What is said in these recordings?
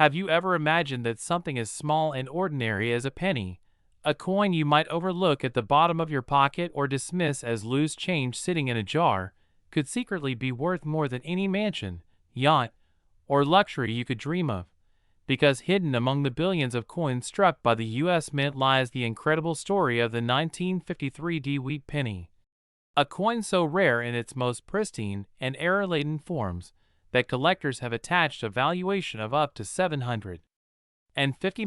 Have you ever imagined that something as small and ordinary as a penny, a coin you might overlook at the bottom of your pocket or dismiss as loose change sitting in a jar, could secretly be worth more than any mansion, yacht, or luxury you could dream of? Because hidden among the billions of coins struck by the U.S. Mint lies the incredible story of the 1953 D-Wheat penny. A coin so rare in its most pristine and error-laden forms that collectors have attached a valuation of up to $750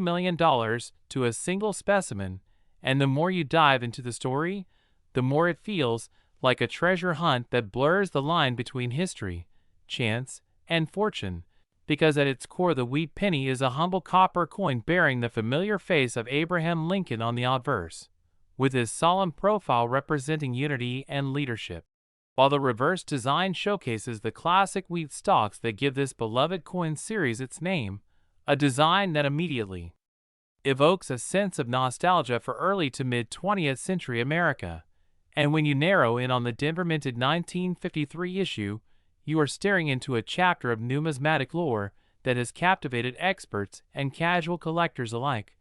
million to a single specimen, and the more you dive into the story, the more it feels like a treasure hunt that blurs the line between history, chance, and fortune, because at its core the wheat penny is a humble copper coin bearing the familiar face of Abraham Lincoln on the obverse, with his solemn profile representing unity and leadership, while the reverse design showcases the classic wheat stalks that give this beloved coin series its name, a design that immediately evokes a sense of nostalgia for early to mid-20th century America. And when you narrow in on the Denver-minted 1953 issue, you are staring into a chapter of numismatic lore that has captivated experts and casual collectors alike.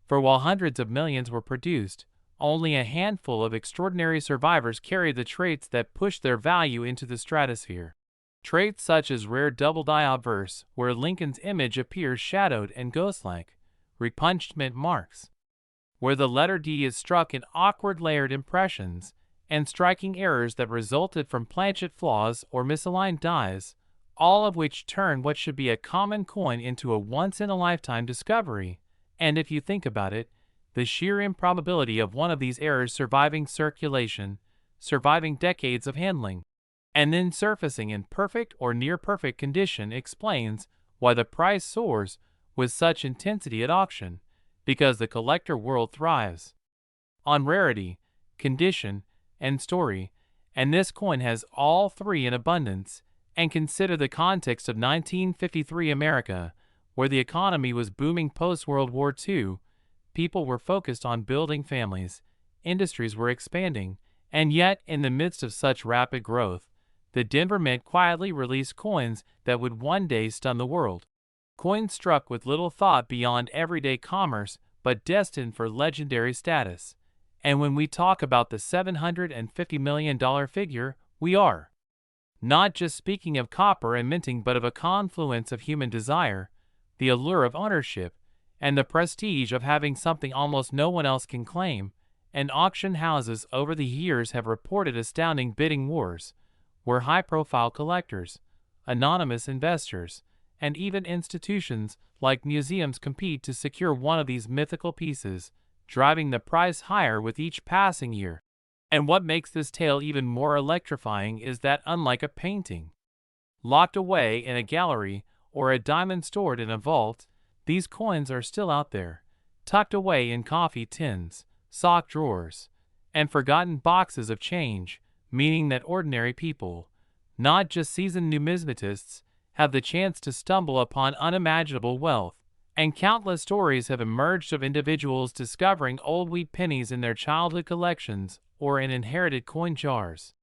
For while hundreds of millions were produced, only a handful of extraordinary survivors carried the traits that pushed their value into the stratosphere. Traits such as rare double-die obverse, where Lincoln's image appears shadowed and ghost-like, repunched mint marks, where the letter D is struck in awkward layered impressions, and striking errors that resulted from planchet flaws or misaligned dies, all of which turn what should be a common coin into a once-in-a-lifetime discovery. And if you think about it, the sheer improbability of one of these errors surviving circulation, surviving decades of handling, and then surfacing in perfect or near-perfect condition explains why the price soars with such intensity at auction, because the collector world thrives on rarity, condition, and story, and this coin has all three in abundance. And consider the context of 1953 America, where the economy was booming post-World War II, people were focused on building families, industries were expanding, and yet in the midst of such rapid growth, the Denver Mint quietly released coins that would one day stun the world. Coins struck with little thought beyond everyday commerce, but destined for legendary status. And when we talk about the $750 million figure, we are not just speaking of copper and minting, but of a confluence of human desire, the allure of ownership, and the prestige of having something almost no one else can claim. And auction houses over the years have reported astounding bidding wars, where high-profile collectors, anonymous investors, and even institutions like museums compete to secure one of these mythical pieces, driving the price higher with each passing year. And what makes this tale even more electrifying is that unlike a painting locked away in a gallery or a diamond stored in a vault, these coins are still out there, tucked away in coffee tins, sock drawers, and forgotten boxes of change, meaning that ordinary people, not just seasoned numismatists, have the chance to stumble upon unimaginable wealth. And countless stories have emerged of individuals discovering old wheat pennies in their childhood collections or in inherited coin jars,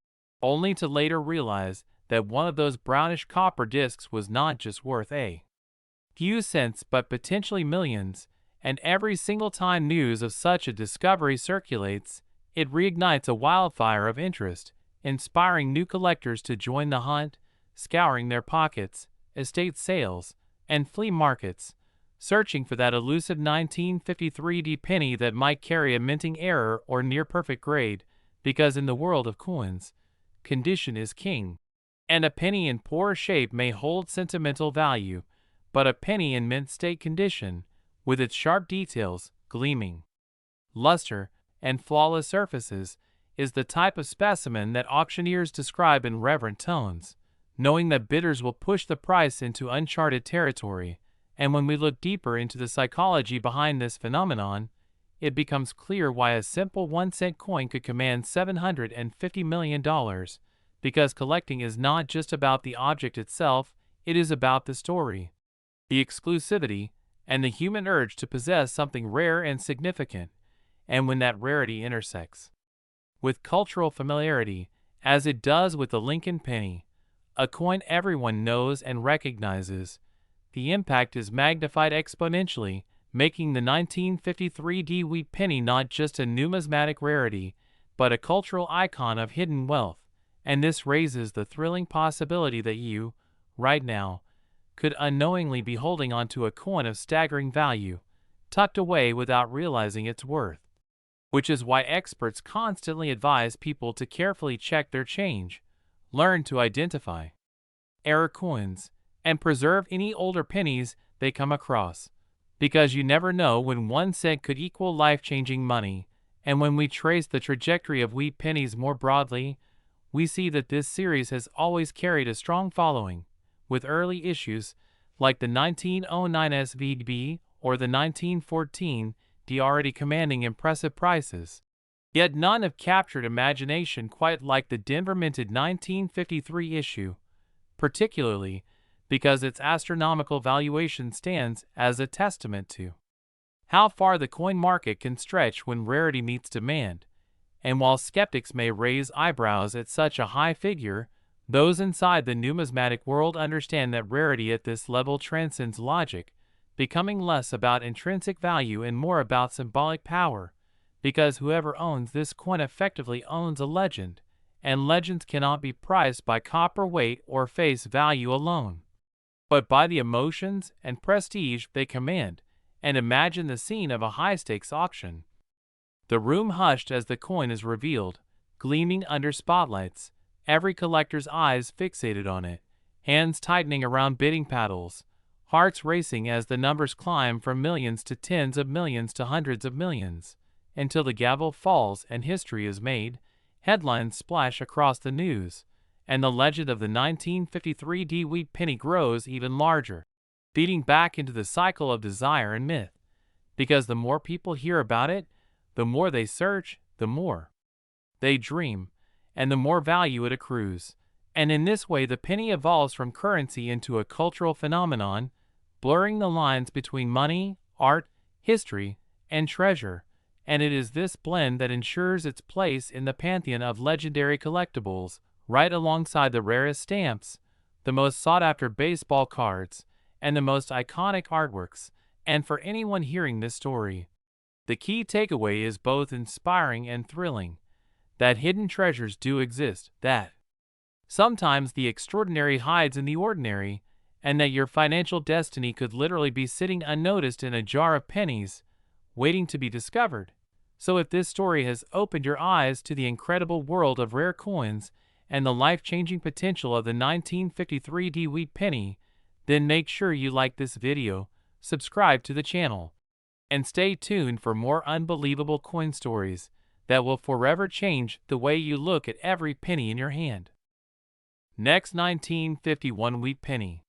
only to later realize that one of those brownish copper discs was not just worth a few cents but potentially millions. And every single time news of such a discovery circulates, it reignites a wildfire of interest, inspiring new collectors to join the hunt, scouring their pockets, estate sales, and flea markets, searching for that elusive 1953 D penny that might carry a minting error or near-perfect grade, because in the world of coins, condition is king. And a penny in poor shape may hold sentimental value, but a penny in mint state condition, with its sharp details, gleaming luster, and flawless surfaces, is the type of specimen that auctioneers describe in reverent tones, knowing that bidders will push the price into uncharted territory. And when we look deeper into the psychology behind this phenomenon, it becomes clear why a simple 1-cent coin could command $750 million, because collecting is not just about the object itself, it is about the story, the exclusivity, and the human urge to possess something rare and significant. And when that rarity intersects with cultural familiarity, as it does with the Lincoln penny, a coin everyone knows and recognizes, the impact is magnified exponentially, making the 1953 D-Wheat penny not just a numismatic rarity, but a cultural icon of hidden wealth. And this raises the thrilling possibility that you, right now, could unknowingly be holding onto a coin of staggering value, tucked away without realizing its worth. Which is why experts constantly advise people to carefully check their change, learn to identify error coins, and preserve any older pennies they come across. Because you never know when 1 cent could equal life-changing money. And when we trace the trajectory of wheat pennies more broadly, we see that this series has always carried a strong following, with early issues like the 1909 SVB or the 1914 D already commanding impressive prices. Yet none have captured imagination quite like the Denver-minted 1953 issue, particularly because its astronomical valuation stands as a testament to how far the coin market can stretch when rarity meets demand. And while skeptics may raise eyebrows at such a high figure, those inside the numismatic world understand that rarity at this level transcends logic, becoming less about intrinsic value and more about symbolic power, because whoever owns this coin effectively owns a legend, and legends cannot be priced by copper weight or face value alone, but by the emotions and prestige they command. And imagine the scene of a high-stakes auction. The room hushed as the coin is revealed, gleaming under spotlights, every collector's eyes fixated on it, hands tightening around bidding paddles, hearts racing as the numbers climb from millions to tens of millions to hundreds of millions, until the gavel falls and history is made, headlines splash across the news, and the legend of the 1953 D-Wheat penny grows even larger, feeding back into the cycle of desire and myth. Because the more people hear about it, the more they search, the more they dream, and the more value it accrues. And in this way the penny evolves from currency into a cultural phenomenon, blurring the lines between money, art, history, and treasure. And it is this blend that ensures its place in the pantheon of legendary collectibles, right alongside the rarest stamps, the most sought-after baseball cards, and the most iconic artworks. And for anyone hearing this story, the key takeaway is both inspiring and thrilling: that hidden treasures do exist, that sometimes the extraordinary hides in the ordinary, and that your financial destiny could literally be sitting unnoticed in a jar of pennies, waiting to be discovered. So if this story has opened your eyes to the incredible world of rare coins and the life-changing potential of the 1953 D-Wheat penny, then make sure you like this video, subscribe to the channel, and stay tuned for more unbelievable coin stories that will forever change the way you look at every penny in your hand. Next, 1951 wheat penny.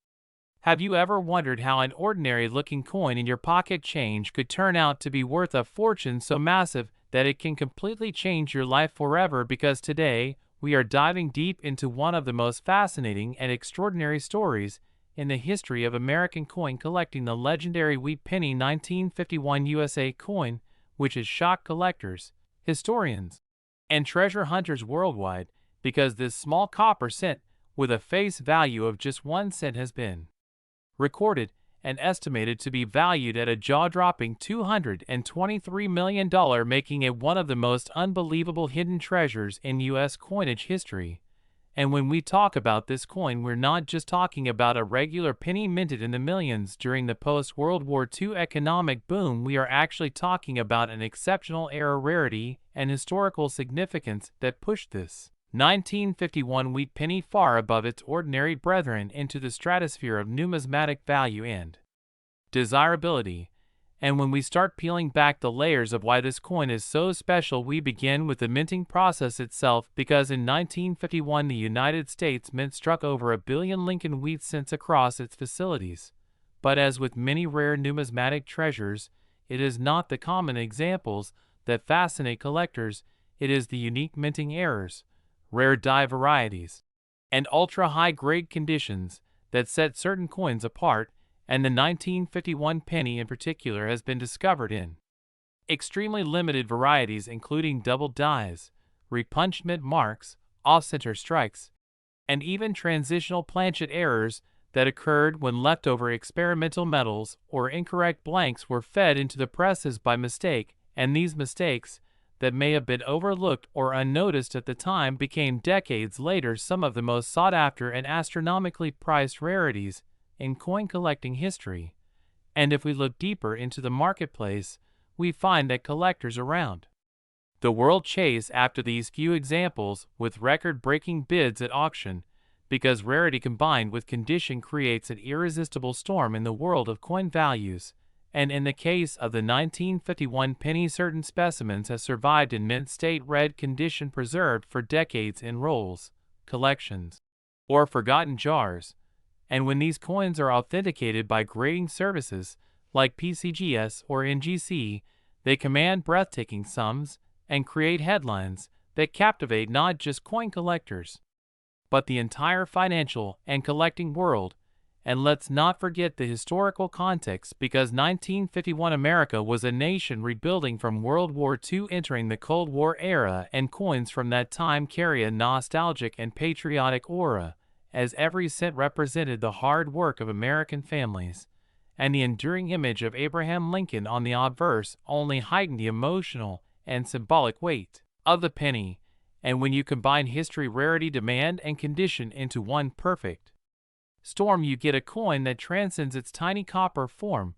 Have you ever wondered how an ordinary-looking coin in your pocket change could turn out to be worth a fortune so massive that it can completely change your life forever? Because today, we are diving deep into one of the most fascinating and extraordinary stories in the history of American coin collecting, the legendary wheat penny 1951 USA coin, which has shocked collectors, historians, and treasure hunters worldwide, because this small copper cent with a face value of just 1 cent has been recorded and estimated to be valued at a jaw-dropping $223 million, making it one of the most unbelievable hidden treasures in U.S. coinage history. And when we talk about this coin, we're not just talking about a regular penny minted in the millions during the post-World War II economic boom. We are actually talking about an exceptional era rarity and historical significance that pushed this 1951 wheat penny far above its ordinary brethren into the stratosphere of numismatic value and desirability. And when we start peeling back the layers of why this coin is so special, we begin with the minting process itself, because in 1951 the United States Mint struck over 1 billion Lincoln wheat cents across its facilities. But as with many rare numismatic treasures, it is not the common examples that fascinate collectors, it is the unique minting errors, rare die varieties, and ultra-high-grade conditions that set certain coins apart. And the 1951 penny in particular has been discovered in extremely limited varieties, including double dies, repunchment marks, off-center strikes, and even transitional planchet errors that occurred when leftover experimental metals or incorrect blanks were fed into the presses by mistake, and these mistakes, that may have been overlooked or unnoticed at the time, became decades later some of the most sought-after and astronomically priced rarities in coin collecting history. And if we look deeper into the marketplace, we find that collectors around the world chase after these few examples with record-breaking bids at auction, because rarity combined with condition creates an irresistible storm in the world of coin values. And in the case of the 1951 penny, certain specimens have survived in mint state red condition, preserved for decades in rolls, collections, or forgotten jars. And when these coins are authenticated by grading services like PCGS or NGC, they command breathtaking sums and create headlines that captivate not just coin collectors, but the entire financial and collecting world. And let's not forget the historical context, because 1951 America was a nation rebuilding from World War II, entering the Cold War era, and coins from that time carry a nostalgic and patriotic aura, as every cent represented the hard work of American families, and the enduring image of Abraham Lincoln on the obverse only heightened the emotional and symbolic weight of the penny. And when you combine history, rarity, demand, and condition into one perfect storm, you get a coin that transcends its tiny copper form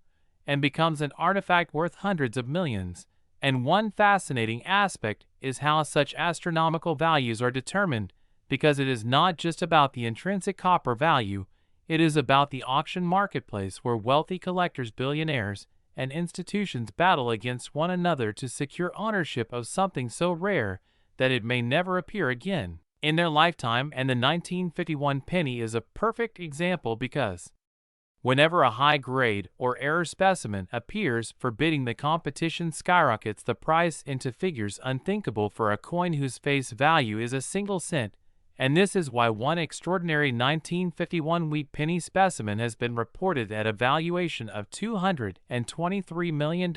and becomes an artifact worth hundreds of millions. And one fascinating aspect is how such astronomical values are determined, because it is not just about the intrinsic copper value, it is about the auction marketplace, where wealthy collectors, billionaires, and institutions battle against one another to secure ownership of something so rare that it may never appear again in their lifetime. And the 1951 penny is a perfect example, because whenever a high-grade or rare specimen appears, forbidding the competition skyrockets the price into figures unthinkable for a coin whose face value is a single cent. And this is why one extraordinary 1951 wheat penny specimen has been reported at a valuation of $223 million,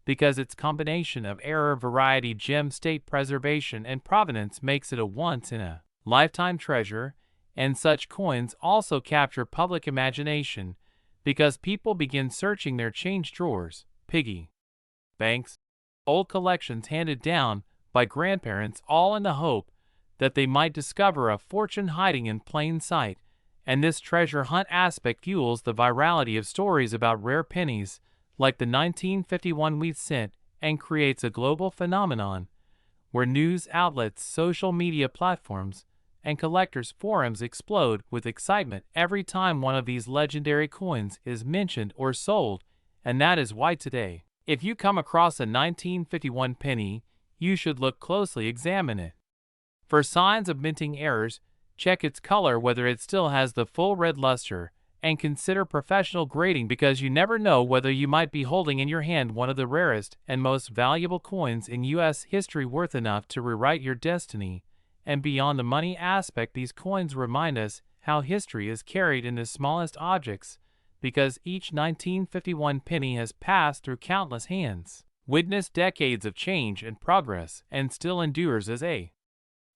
because its combination of rare variety, gem, state preservation, and provenance makes it a once-in-a-lifetime treasure. And such coins also capture public imagination, because people begin searching their change drawers, piggy banks, old collections handed down by grandparents, all in the hope that they might discover a fortune hiding in plain sight. And this treasure hunt aspect fuels the virality of stories about rare pennies like the 1951 wheat cent, and creates a global phenomenon where news outlets, social media platforms, and collectors' forums explode with excitement every time one of these legendary coins is mentioned or sold. And that is why today, if you come across a 1951 penny, you should look closely, examine it for signs of minting errors, check its color, whether it still has the full red luster, and consider professional grading, because you never know whether you might be holding in your hand one of the rarest and most valuable coins in U.S. history, worth enough to rewrite your destiny. And beyond the money aspect, these coins remind us how history is carried in the smallest objects, because each 1951 penny has passed through countless hands, witnessed decades of change and progress, and still endures as a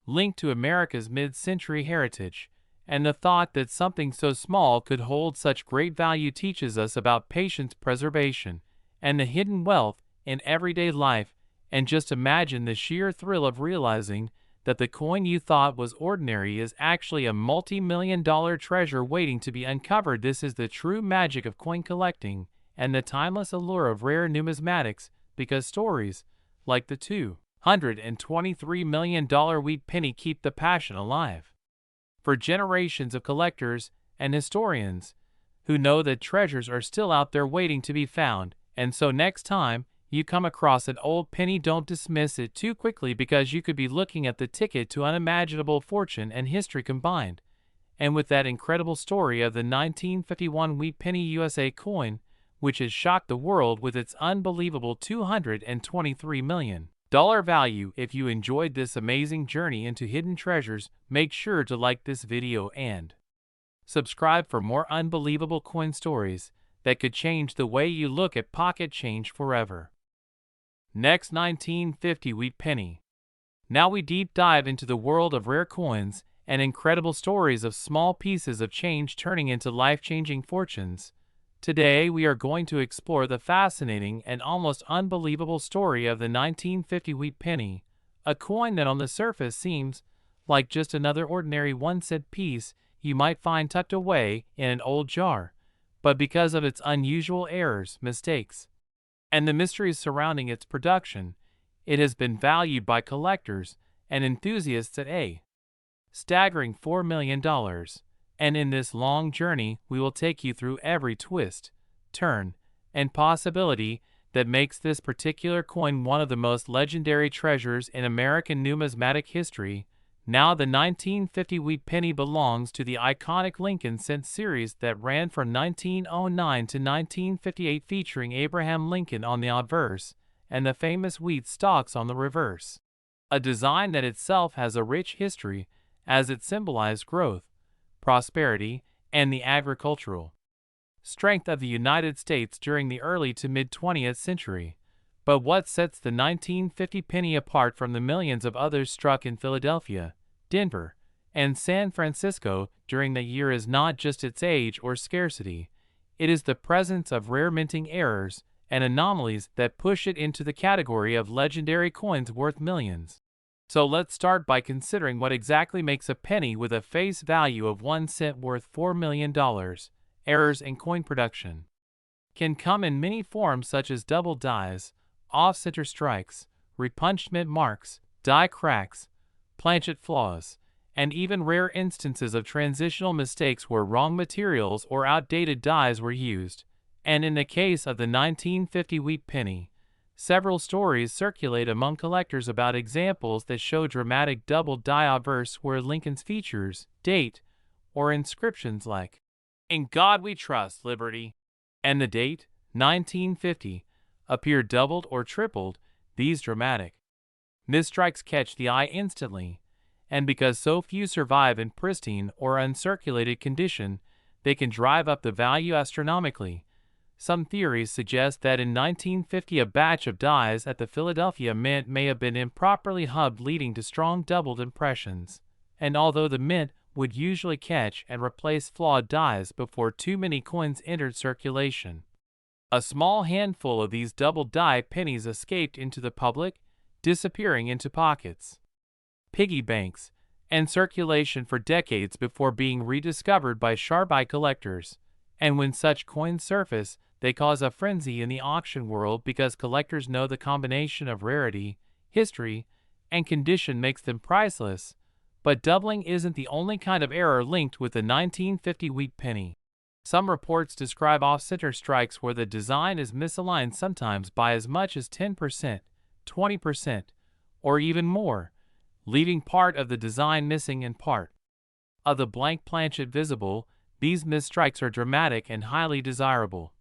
link to America's mid-century heritage. And the thought that something so small could hold such great value teaches us about patience, preservation, and the hidden wealth in everyday life. And just imagine the sheer thrill of realizing that the coin you thought was ordinary is actually a multi-million-dollar treasure waiting to be uncovered. This is the true magic of coin collecting and the timeless allure of rare numismatics, because stories like the $223 million wheat penny keep the passion alive for generations of collectors and historians who know that treasures are still out there waiting to be found. And so next time you come across an old penny, don't dismiss it too quickly, because you could be looking at the ticket to unimaginable fortune and history combined. And with that incredible story of the 1951 wheat penny USA coin, which has shocked the world with its unbelievable $223 million value. If you enjoyed this amazing journey into hidden treasures, make sure to like this video and subscribe for more unbelievable coin stories that could change the way you look at pocket change forever. Next, 1950 wheat penny. Now we deep dive into the world of rare coins and incredible stories of small pieces of change turning into life-changing fortunes. Today, we are going to explore the fascinating and almost unbelievable story of the 1950 wheat penny, a coin that on the surface seems like just another ordinary 1-cent piece you might find tucked away in an old jar. But because of its unusual errors, mistakes, and the mysteries surrounding its production, it has been valued by collectors and enthusiasts at a staggering $4 million. And in this long journey, we will take you through every twist, turn, and possibility that makes this particular coin one of the most legendary treasures in American numismatic history. Now, the 1950 wheat penny belongs to the iconic Lincoln cent series that ran from 1909 to 1958, featuring Abraham Lincoln on the obverse and the famous wheat stalks on the reverse. A design that itself has a rich history, as it symbolized growth, prosperity, and the agricultural strength of the United States during the early to mid-20th century. But what sets the 1950 penny apart from the millions of others struck in Philadelphia, Denver, and San Francisco during the year is not just its age or scarcity. It is the presence of rare minting errors and anomalies that push it into the category of legendary coins worth millions. So let's start by considering what exactly makes a penny with a face value of 1 cent worth $4 million. Errors in coin production can come in many forms, such as double dies, off-center strikes, repunched mint marks, die cracks, planchet flaws, and even rare instances of transitional mistakes where wrong materials or outdated dies were used. And in the case of the 1950 wheat penny, several stories circulate among collectors about examples that show dramatic double die obverse where Lincoln's features, date, or inscriptions like, "In God We Trust, Liberty," and the date, 1950, appear doubled or tripled. These dramatic misstrikes catch the eye instantly, and because so few survive in pristine or uncirculated condition, they can drive up the value astronomically. Some theories suggest that in 1950 a batch of dies at the Philadelphia Mint may have been improperly hubbed, leading to strong doubled impressions. And although the mint would usually catch and replace flawed dies before too many coins entered circulation, a small handful of these double die pennies escaped into the public, disappearing into pockets, piggy banks, and circulation for decades before being rediscovered by sharp-eyed collectors. And when such coins surface, they cause a frenzy in the auction world because collectors know the combination of rarity, history, and condition makes them priceless. But doubling isn't the only kind of error linked with the 1950 wheat penny. Some reports describe off-center strikes where the design is misaligned, sometimes by as much as 10%, 20%, or even more, leaving part of the design missing and part of the blank planchet visible. These misstrikes are dramatic and highly desirable,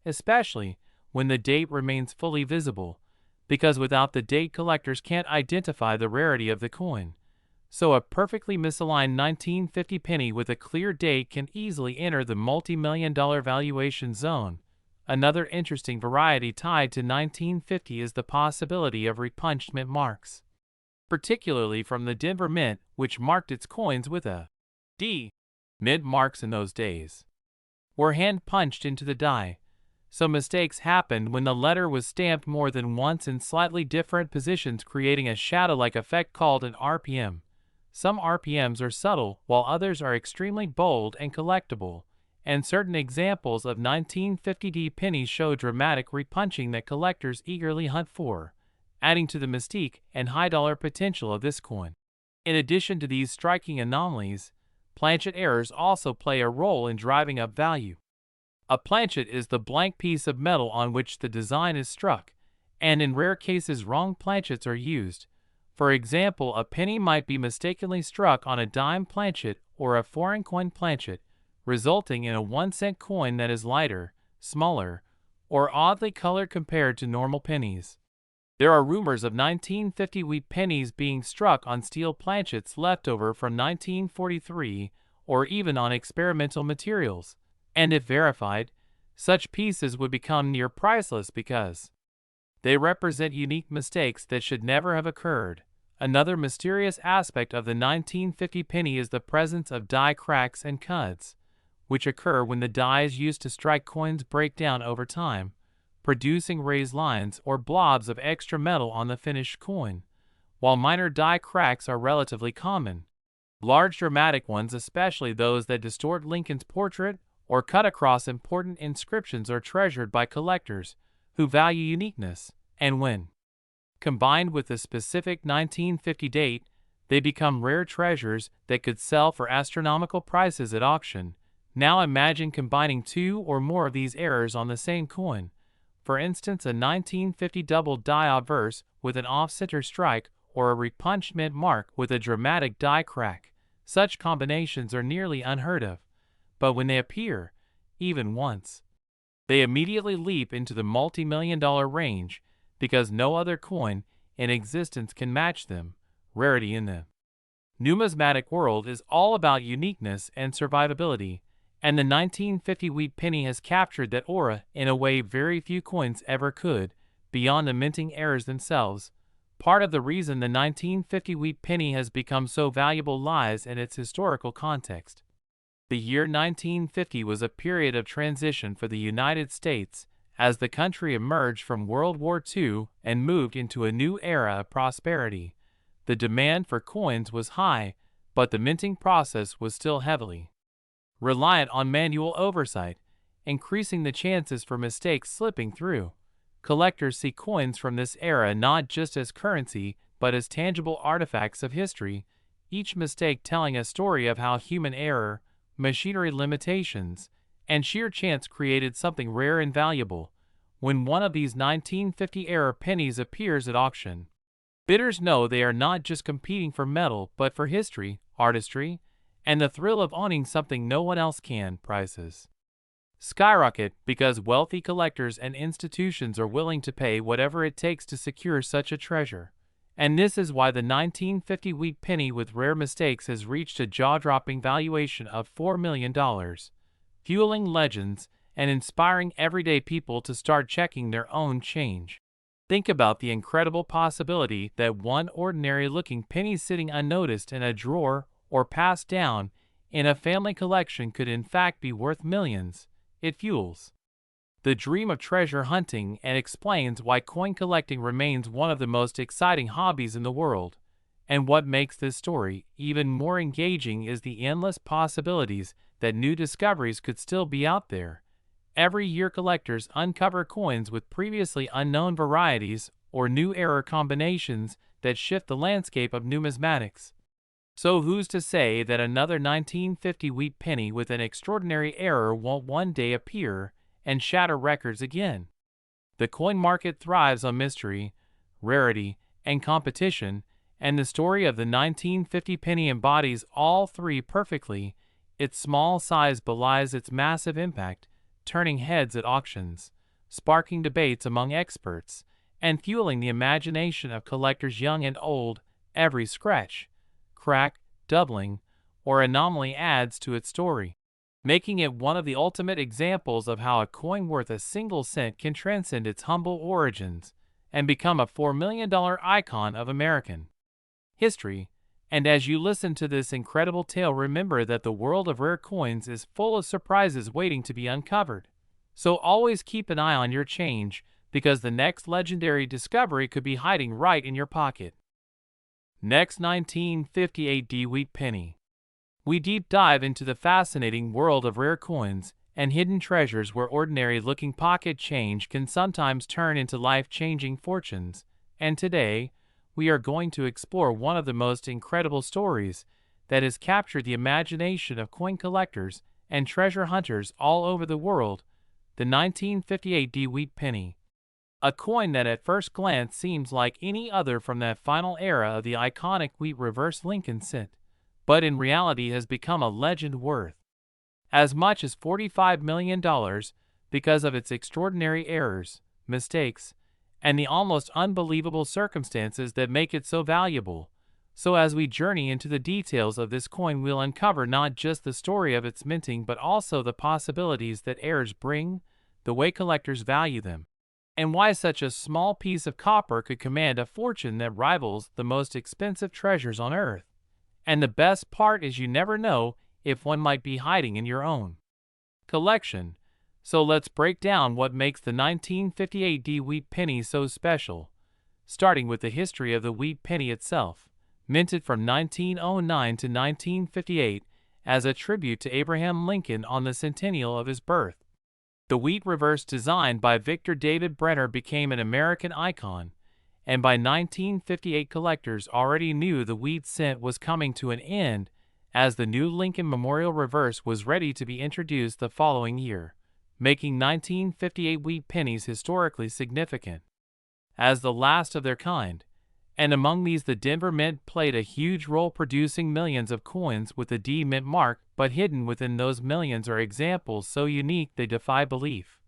especially when the date remains fully visible, because without the date collectors can't identify the rarity of the coin. So a perfectly misaligned 1950 penny with a clear date can easily enter the multi-million-dollar valuation zone. Another interesting variety tied to 1950 is the possibility of repunched mint marks, particularly from the Denver Mint, which marked its coins with a D. Mint marks in those days were hand-punched into the die, so mistakes happened when the letter was stamped more than once in slightly different positions, creating a shadow-like effect called an RPM. Some RPMs are subtle, while others are extremely bold and collectible, and certain examples of 1950 pennies show dramatic repunching that collectors eagerly hunt for, adding to the mystique and high-dollar potential of this coin. In addition to these striking anomalies, planchet errors also play a role in driving up value. A planchet is the blank piece of metal on which the design is struck, and in rare cases wrong planchets are used. For example, a penny might be mistakenly struck on a dime planchet or a foreign coin planchet, resulting in a 1-cent coin that is lighter, smaller, or oddly colored compared to normal pennies. There are rumors of 1950 wheat pennies being struck on steel planchets left over from 1943 or even on experimental materials, and if verified, such pieces would become near priceless because they represent unique mistakes that should never have occurred. Another mysterious aspect of the 1950 penny is the presence of die cracks and cuts, which occur when the dies used to strike coins break down over time, producing raised lines or blobs of extra metal on the finished coin. While minor die cracks are relatively common, large dramatic ones, especially those that distort Lincoln's portrait or cut across important inscriptions, are treasured by collectors who value uniqueness, and when combined with the specific 1950 date, they become rare treasures that could sell for astronomical prices at auction. Now imagine combining two or more of these errors on the same coin. For instance, a 1950 double die obverse with an off-center strike or a repunched mint mark with a dramatic die crack. Such combinations are nearly unheard of, but when they appear, even once, they immediately leap into the multi-million-dollar range because no other coin in existence can match them. Rarity in the numismatic world is all about uniqueness and survivability, and the 1950 wheat penny has captured that aura in a way very few coins ever could, beyond the minting errors themselves. Part of the reason the 1950 wheat penny has become so valuable lies in its historical context. The year 1950 was a period of transition for the United States as the country emerged from World War II and moved into a new era of prosperity. The demand for coins was high, but the minting process was still heavily reliant on manual oversight, increasing the chances for mistakes slipping through. Collectors see coins from this era not just as currency, but as tangible artifacts of history, each mistake telling a story of how human error, machinery limitations, and sheer chance created something rare and valuable. When one of these 1950-era pennies appears at auction, bidders know they are not just competing for metal but for history, artistry, and the thrill of owning something no one else can. Prices skyrocket because wealthy collectors and institutions are willing to pay whatever it takes to secure such a treasure. And this is why the 1950 wheat penny with rare mistakes has reached a jaw-dropping valuation of $4 million, fueling legends and inspiring everyday people to start checking their own change. Think about the incredible possibility that one ordinary-looking penny sitting unnoticed in a drawer or passed down in a family collection could in fact be worth millions. It fuels the dream of treasure hunting and explains why coin collecting remains one of the most exciting hobbies in the world. And what makes this story even more engaging is the endless possibilities that new discoveries could still be out there. Every year collectors uncover coins with previously unknown varieties or new error combinations that shift the landscape of numismatics. So who's to say that another 1950 wheat penny with an extraordinary error won't one day appear and shatter records again? The coin market thrives on mystery, rarity, and competition, and the story of the 1950 penny embodies all three perfectly. Its small size belies its massive impact, turning heads at auctions, sparking debates among experts, and fueling the imagination of collectors young and old. Every scratch, crack, doubling, or anomaly adds to its story, making it one of the ultimate examples of how a coin worth a single cent can transcend its humble origins and become a $4 million icon of American history. And as you listen to this incredible tale, remember that the world of rare coins is full of surprises waiting to be uncovered. So always keep an eye on your change, because the next legendary discovery could be hiding right in your pocket. Next, 1958 wheat penny. We deep dive into the fascinating world of rare coins and hidden treasures where ordinary-looking pocket change can sometimes turn into life-changing fortunes. And today, we are going to explore one of the most incredible stories that has captured the imagination of coin collectors and treasure hunters all over the world, the 1958 wheat penny. A coin that at first glance seems like any other from that final era of the iconic wheat reverse Lincoln cent, but in reality has become a legend worth as much as $45 million because of its extraordinary errors, mistakes, and the almost unbelievable circumstances that make it so valuable. So as we journey into the details of this coin, we'll uncover not just the story of its minting but also the possibilities that errors bring, the way collectors value them, and why such a small piece of copper could command a fortune that rivals the most expensive treasures on Earth. And the best part is you never know if one might be hiding in your own collection. So let's break down what makes the 1958 wheat penny so special, starting with the history of the wheat penny itself. Minted from 1909 to 1958 as a tribute to Abraham Lincoln on the centennial of his birth. The wheat reverse designed by Victor David Brenner became an American icon, and by 1958 collectors already knew the wheat cent was coming to an end as the new Lincoln Memorial reverse was ready to be introduced the following year, making 1958 wheat pennies historically significant as the last of their kind. And among these, the Denver Mint played a huge role, producing millions of coins with the D Mint mark, but hidden within those millions are examples so unique they defy belief.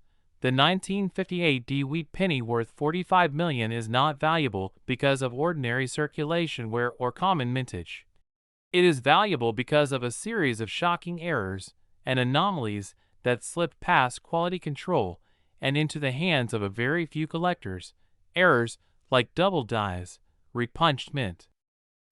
The 1958 D wheat penny worth $45 million is not valuable because of ordinary circulation wear or common mintage. It is valuable because of a series of shocking errors and anomalies that slipped past quality control and into the hands of a very few collectors. Errors like double dies, repunched mint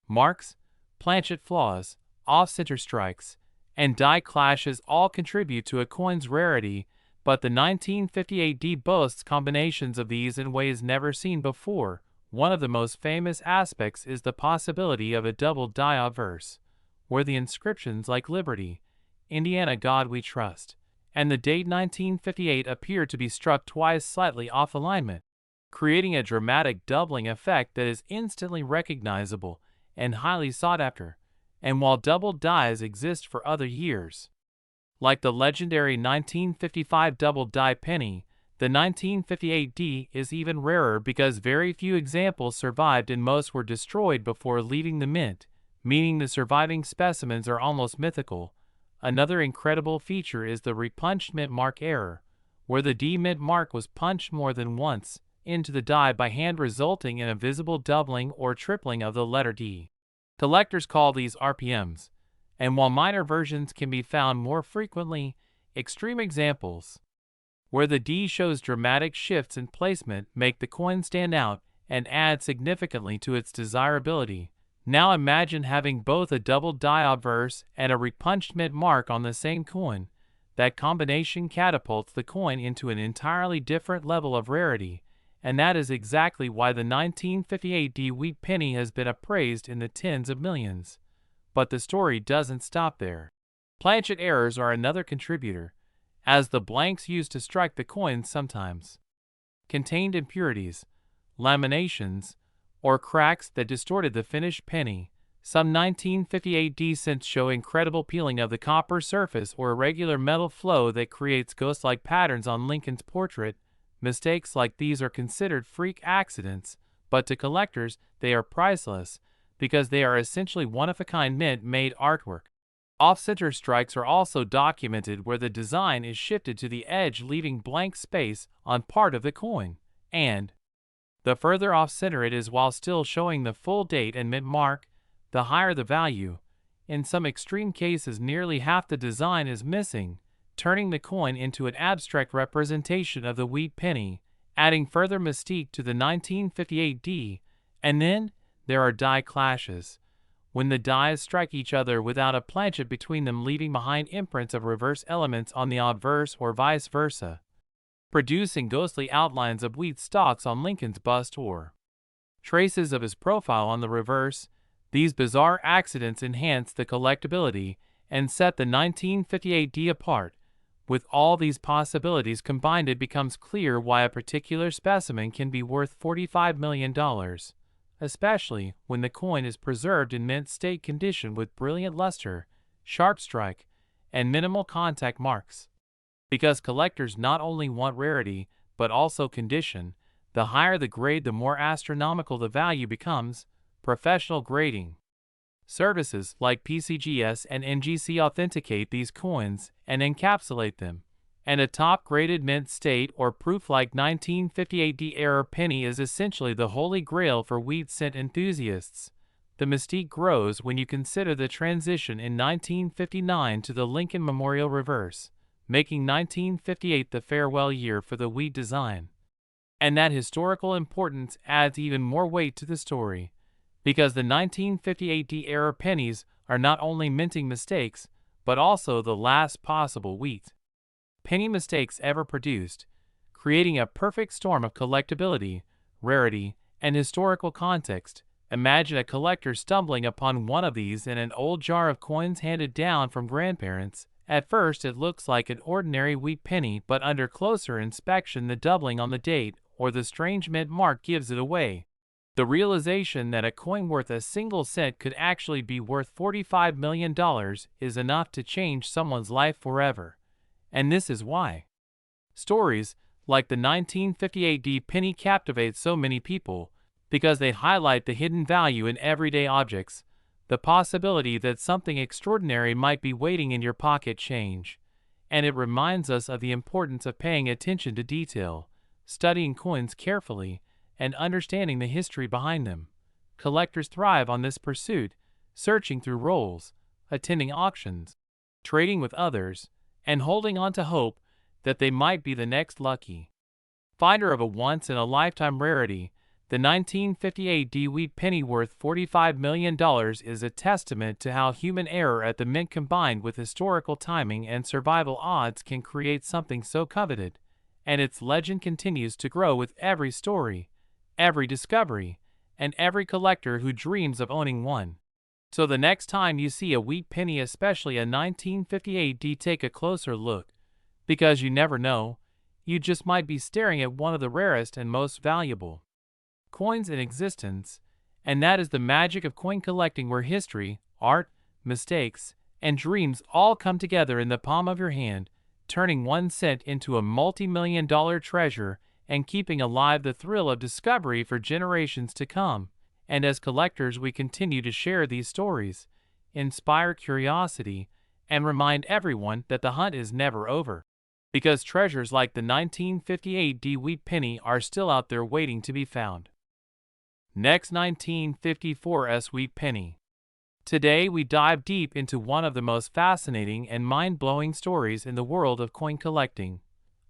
marks, planchet flaws, off-center strikes, and die clashes all contribute to a coin's rarity, but the 1958 D boasts combinations of these in ways never seen before. One of the most famous aspects is the possibility of a double die obverse, where the inscriptions like Liberty, Indiana God We Trust, and the date 1958 appear to be struck twice slightly off alignment, creating a dramatic doubling effect that is instantly recognizable and highly sought after. And while double dies exist for other years, like the legendary 1955 double die penny, the 1958 D is even rarer because very few examples survived and most were destroyed before leaving the mint, meaning the surviving specimens are almost mythical. Another incredible feature is the repunched mint mark error, where the D mint mark was punched more than once into the die by hand, resulting in a visible doubling or tripling of the letter D. Collectors call these RPMs, and while minor versions can be found more frequently, extreme examples where the D shows dramatic shifts in placement make the coin stand out and add significantly to its desirability. Now imagine having both a double die obverse and a repunched mint mark on the same coin. That combination catapults the coin into an entirely different level of rarity, and that is exactly why the 1958 D wheat penny has been appraised in the tens of millions. But the story doesn't stop there. Planchet errors are another contributor, as the blanks used to strike the coins sometimes contained impurities, laminations, or cracks that distorted the finished penny. Some 1958 D cents show incredible peeling of the copper surface or irregular metal flow that creates ghost-like patterns on Lincoln's portrait. Mistakes like these are considered freak accidents, but to collectors they are priceless because they are essentially one-of-a-kind mint-made artwork. Off-center strikes are also documented where the design is shifted to the edge, leaving blank space on part of the coin, and the further off-center it is while still showing the full date and mint mark, the higher the value. In some extreme cases, nearly half the design is missing, turning the coin into an abstract representation of the wheat penny, adding further mystique to the 1958 D. And then there are die clashes, when the dies strike each other without a planchet between them, leaving behind imprints of reverse elements on the obverse or vice versa, producing ghostly outlines of wheat stalks on Lincoln's bust or traces of his profile on the reverse. These bizarre accidents enhance the collectability and set the 1958 D apart. With all these possibilities combined, it becomes clear why a particular specimen can be worth $45 million, especially when the coin is preserved in mint state condition with brilliant luster, sharp strike, and minimal contact marks. Because collectors not only want rarity, but also condition, the higher the grade the more astronomical the value becomes. Professional grading services like PCGS and NGC authenticate these coins and encapsulate them, and a top-graded mint state or proof like 1958 D error penny is essentially the holy grail for wheat cent enthusiasts. The mystique grows when you consider the transition in 1959 to the Lincoln Memorial reverse, making 1958 the farewell year for the wheat design. And that historical importance adds even more weight to the story, because the 1958 era pennies are not only minting mistakes, but also the last possible wheat penny mistakes ever produced, creating a perfect storm of collectability, rarity, and historical context. Imagine a collector stumbling upon one of these in an old jar of coins handed down from grandparents. At first it looks like an ordinary wheat penny, but under closer inspection the doubling on the date or the strange mint mark gives it away. The realization that a coin worth a single cent could actually be worth $45 million is enough to change someone's life forever. And this is why stories like the 1958 penny captivate so many people, because they highlight the hidden value in everyday objects, the possibility that something extraordinary might be waiting in your pocket change. And it reminds us of the importance of paying attention to detail, studying coins carefully, and understanding the history behind them. Collectors thrive on this pursuit, searching through rolls, attending auctions, trading with others, and holding on to hope that they might be the next lucky finder of a once-in-a-lifetime rarity. The 1958 wheat penny worth $45 million is a testament to how human error at the mint combined with historical timing and survival odds can create something so coveted, and its legend continues to grow with every story, every discovery, and every collector who dreams of owning one. So the next time you see a wheat penny, especially a 1958, take a closer look, because you never know, you just might be staring at one of the rarest and most valuable coins in existence. And that is the magic of coin collecting, where history, art, mistakes, and dreams all come together in the palm of your hand, turning 1 cent into a multi-million-dollar treasure and keeping alive the thrill of discovery for generations to come. And as collectors, we continue to share these stories, inspire curiosity, and remind everyone that the hunt is never over, because treasures like the 1958 wheat penny are still out there waiting to be found. Next, 1954 wheat penny. Today we dive deep into one of the most fascinating and mind-blowing stories in the world of coin collecting,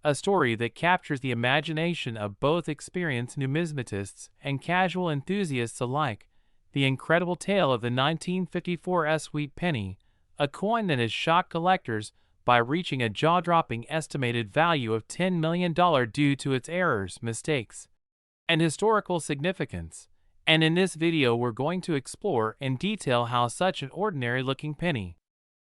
a story that captures the imagination of both experienced numismatists and casual enthusiasts alike. The incredible tale of the 1954 wheat penny, a coin that has shocked collectors by reaching a jaw-dropping estimated value of $10 million due to its errors, mistakes, and historical significance. And in this video we're going to explore in detail how such an ordinary-looking penny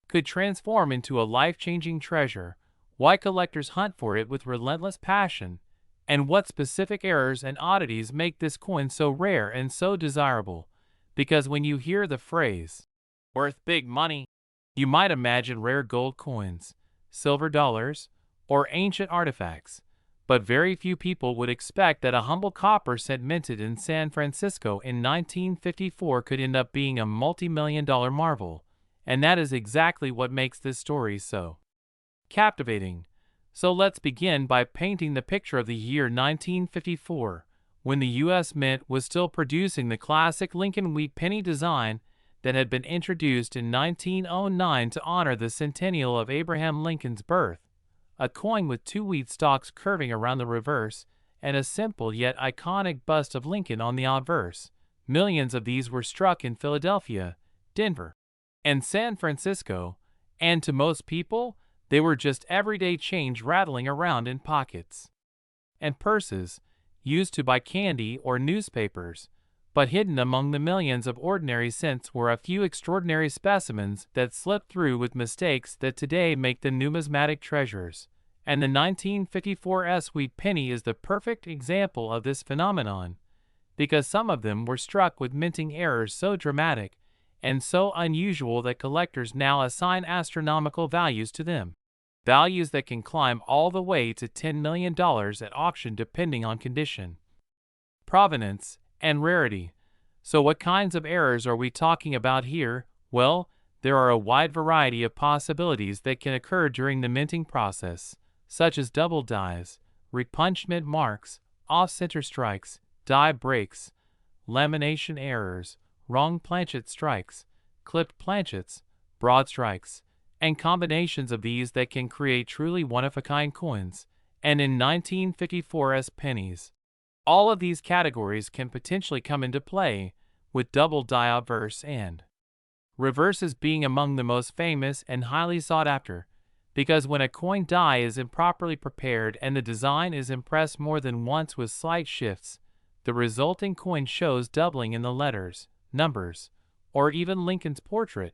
could transform into a life-changing treasure, why collectors hunt for it with relentless passion, and what specific errors and oddities make this coin so rare and so desirable. Because when you hear the phrase, "worth big money," you might imagine rare gold coins, silver dollars, or ancient artifacts. But very few people would expect that a humble copper cent minted in San Francisco in 1954 could end up being a multi-million-dollar marvel. And that is exactly what makes this story so captivating. So let's begin by painting the picture of the year 1954, when the U.S. Mint was still producing the classic Lincoln wheat penny design that had been introduced in 1909 to honor the centennial of Abraham Lincoln's birth. A coin with 2 wheat stalks curving around the reverse, and a simple yet iconic bust of Lincoln on the obverse. Millions of these were struck in Philadelphia, Denver, and San Francisco, and to most people, they were just everyday change rattling around in pockets and purses, used to buy candy or newspapers. But hidden among the millions of ordinary cents were a few extraordinary specimens that slipped through with mistakes that today make them numismatic treasures. And the 1954 wheat penny is the perfect example of this phenomenon, because some of them were struck with minting errors so dramatic and so unusual that collectors now assign astronomical values to them. Values that can climb all the way to $10 million at auction depending on condition, provenance, and rarity. So what kinds of errors are we talking about here? Well, there are a wide variety of possibilities that can occur during the minting process, such as double dies, repunched mint marks, off-center strikes, die breaks, lamination errors, wrong planchet strikes, clipped planchets, broad strikes, and combinations of these that can create truly one-of-a-kind coins. And in 1954 pennies, All of these categories can potentially come into play, with double die obverse and reverses being among the most famous and highly sought after, because when a coin die is improperly prepared and the design is impressed more than once with slight shifts, the resulting coin shows doubling in the letters, numbers, or even Lincoln's portrait,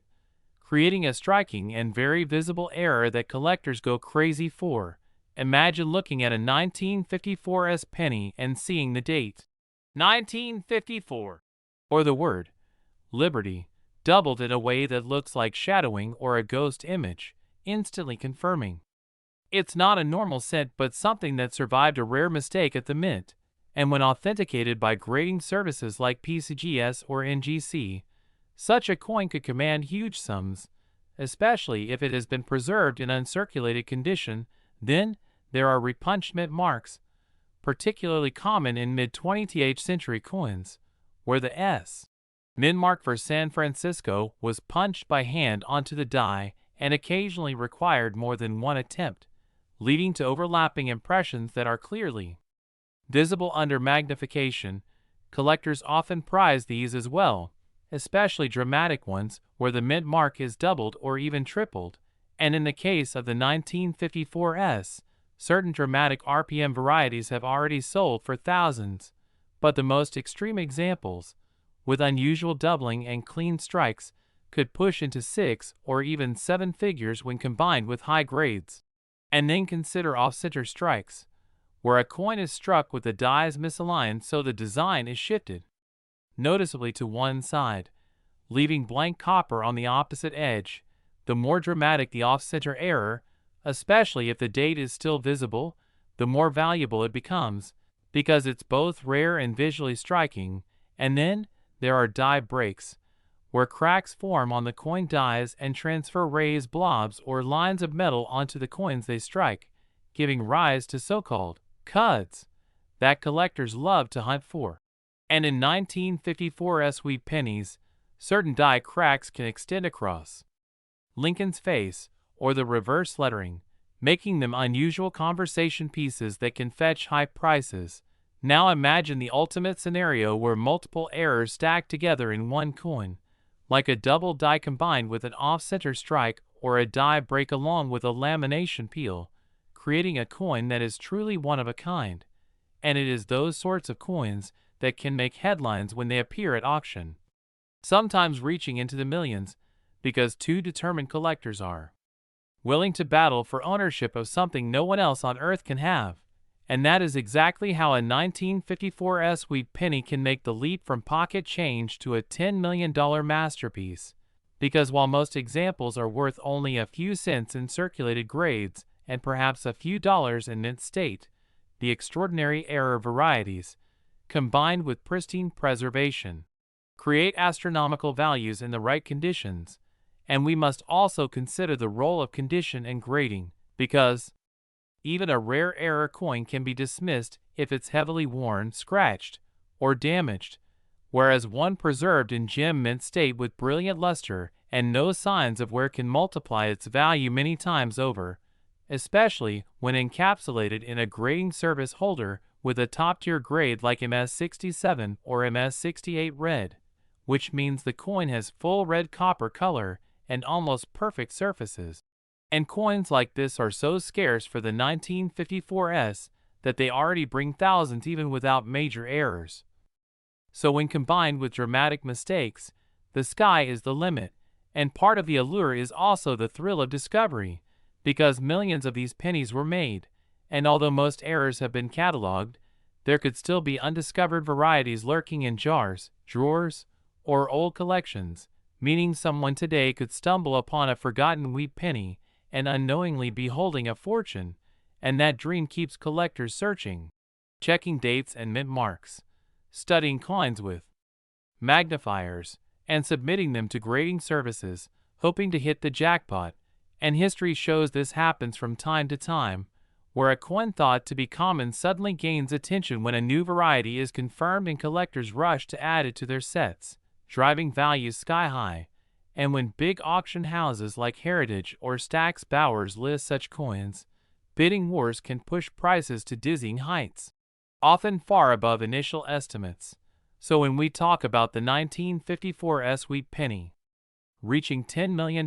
creating a striking and very visible error that collectors go crazy for. Imagine looking at a 1954 penny and seeing the date 1954 or the word Liberty doubled in a way that looks like shadowing or a ghost image, instantly confirming it's not a normal cent but something that survived a rare mistake at the mint, and when authenticated by grading services like PCGS or NGC, such a coin could command huge sums, especially if it has been preserved in uncirculated condition. Then there are repunchment marks, particularly common in mid-20th century coins, where the S mint mark for San Francisco was punched by hand onto the die and occasionally required more than one attempt, leading to overlapping impressions that are clearly visible under magnification. Collectors often prize these as well, especially dramatic ones where the mint mark is doubled or even tripled, and in the case of the 1954 certain dramatic RPM varieties have already sold for thousands, but the most extreme examples, with unusual doubling and clean strikes, could push into 6 or even 7 figures when combined with high grades. And then consider off-center strikes, where a coin is struck with the dies misaligned so the design is shifted noticeably to one side, leaving blank copper on the opposite edge. The more dramatic the off-center error, especially if the date is still visible, the more valuable it becomes, because it's both rare and visually striking. And then there are die breaks, where cracks form on the coin dies and transfer raised blobs or lines of metal onto the coins they strike, giving rise to so-called cuds that collectors love to hunt for. And in 1954 sweet pennies, certain die cracks can extend across Lincoln's face or the reverse lettering, making them unusual conversation pieces that can fetch high prices. Now imagine the ultimate scenario where multiple errors stack together in one coin, like a double die combined with an off-center strike or a die break along with a lamination peel, creating a coin that is truly one of a kind. And it is those sorts of coins that can make headlines when they appear at auction, sometimes reaching into the millions, because two determined collectors are willing to battle for ownership of something no one else on earth can have. And that is exactly how a 1954 sweet penny can make the leap from pocket change to a $10 million masterpiece. Because while most examples are worth only a few cents in circulated grades and perhaps a few dollars in mint state, the extraordinary error varieties, combined with pristine preservation, create astronomical values in the right conditions. And we must also consider the role of condition and grading, because even a rare error coin can be dismissed if it's heavily worn, scratched, or damaged, whereas one preserved in gem mint state with brilliant luster and no signs of wear can multiply its value many times over, especially when encapsulated in a grading service holder with a top-tier grade like MS67 or MS68 red, which means the coin has full red copper color and almost perfect surfaces. And coins like this are so scarce for the 1954 that they already bring thousands even without major errors. So when combined with dramatic mistakes, the sky is the limit, and part of the allure is also the thrill of discovery, because millions of these pennies were made, and although most errors have been catalogued, there could still be undiscovered varieties lurking in jars, drawers, or old collections, meaning someone today could stumble upon a forgotten wheat penny and unknowingly be holding a fortune, and that dream keeps collectors searching, checking dates and mint marks, studying coins with magnifiers, and submitting them to grading services, hoping to hit the jackpot. And history shows this happens from time to time, where a coin thought to be common suddenly gains attention when a new variety is confirmed and collectors rush to add it to their sets, driving values sky high. And when big auction houses like Heritage or Stack's Bowers list such coins, bidding wars can push prices to dizzying heights. often far above initial estimates. So when we talk about the 1954 sweet penny reaching $10 million,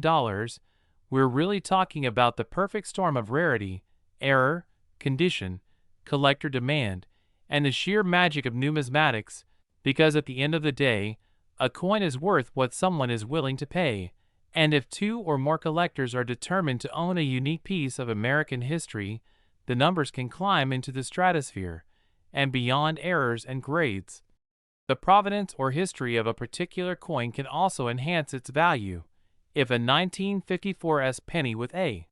we're really talking about the perfect storm of rarity, error, condition, collector demand, and the sheer magic of numismatics, because at the end of the day, a coin is worth what someone is willing to pay, and if two or more collectors are determined to own a unique piece of American history, the numbers can climb into the stratosphere, and beyond errors and grades. The provenance or history of a particular coin can also enhance its value. If a 1954 penny with a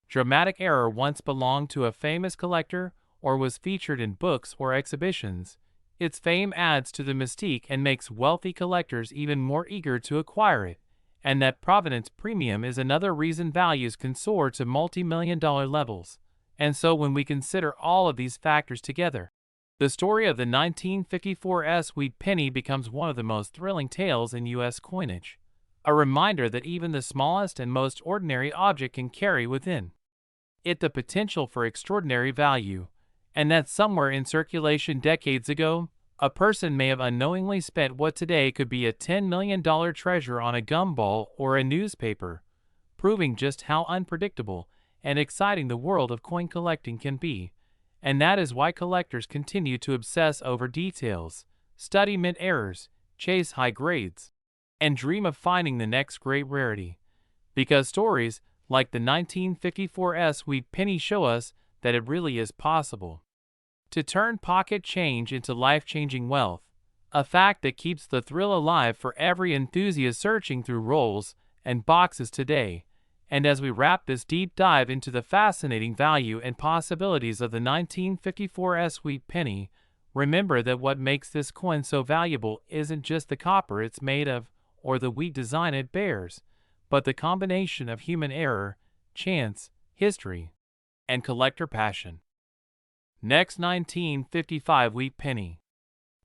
dramatic error once belonged to a famous collector or was featured in books or exhibitions, its fame adds to the mystique and makes wealthy collectors even more eager to acquire it, and that provenance premium is another reason values can soar to multi-million-dollar levels. And so when we consider all of these factors together, the story of the 1954 sweet penny becomes one of the most thrilling tales in U.S. coinage, a reminder that even the smallest and most ordinary object can carry within it the potential for extraordinary value, and that somewhere in circulation decades ago, a person may have unknowingly spent what today could be a $10 million treasure on a gumball or a newspaper, proving just how unpredictable and exciting the world of coin collecting can be. And that is why collectors continue to obsess over details, study mint errors, chase high grades, and dream of finding the next great rarity. Because stories like the 1954 sweet penny show us that it really is possible to turn pocket change into life-changing wealth, a fact that keeps the thrill alive for every enthusiast searching through rolls and boxes today. And as we wrap this deep dive into the fascinating value and possibilities of the 1954 sweet penny, remember that what makes this coin so valuable isn't just the copper it's made of or the wheat design it bears, but the combination of human error, chance, history, and collector passion. Next, 1955 wheat penny.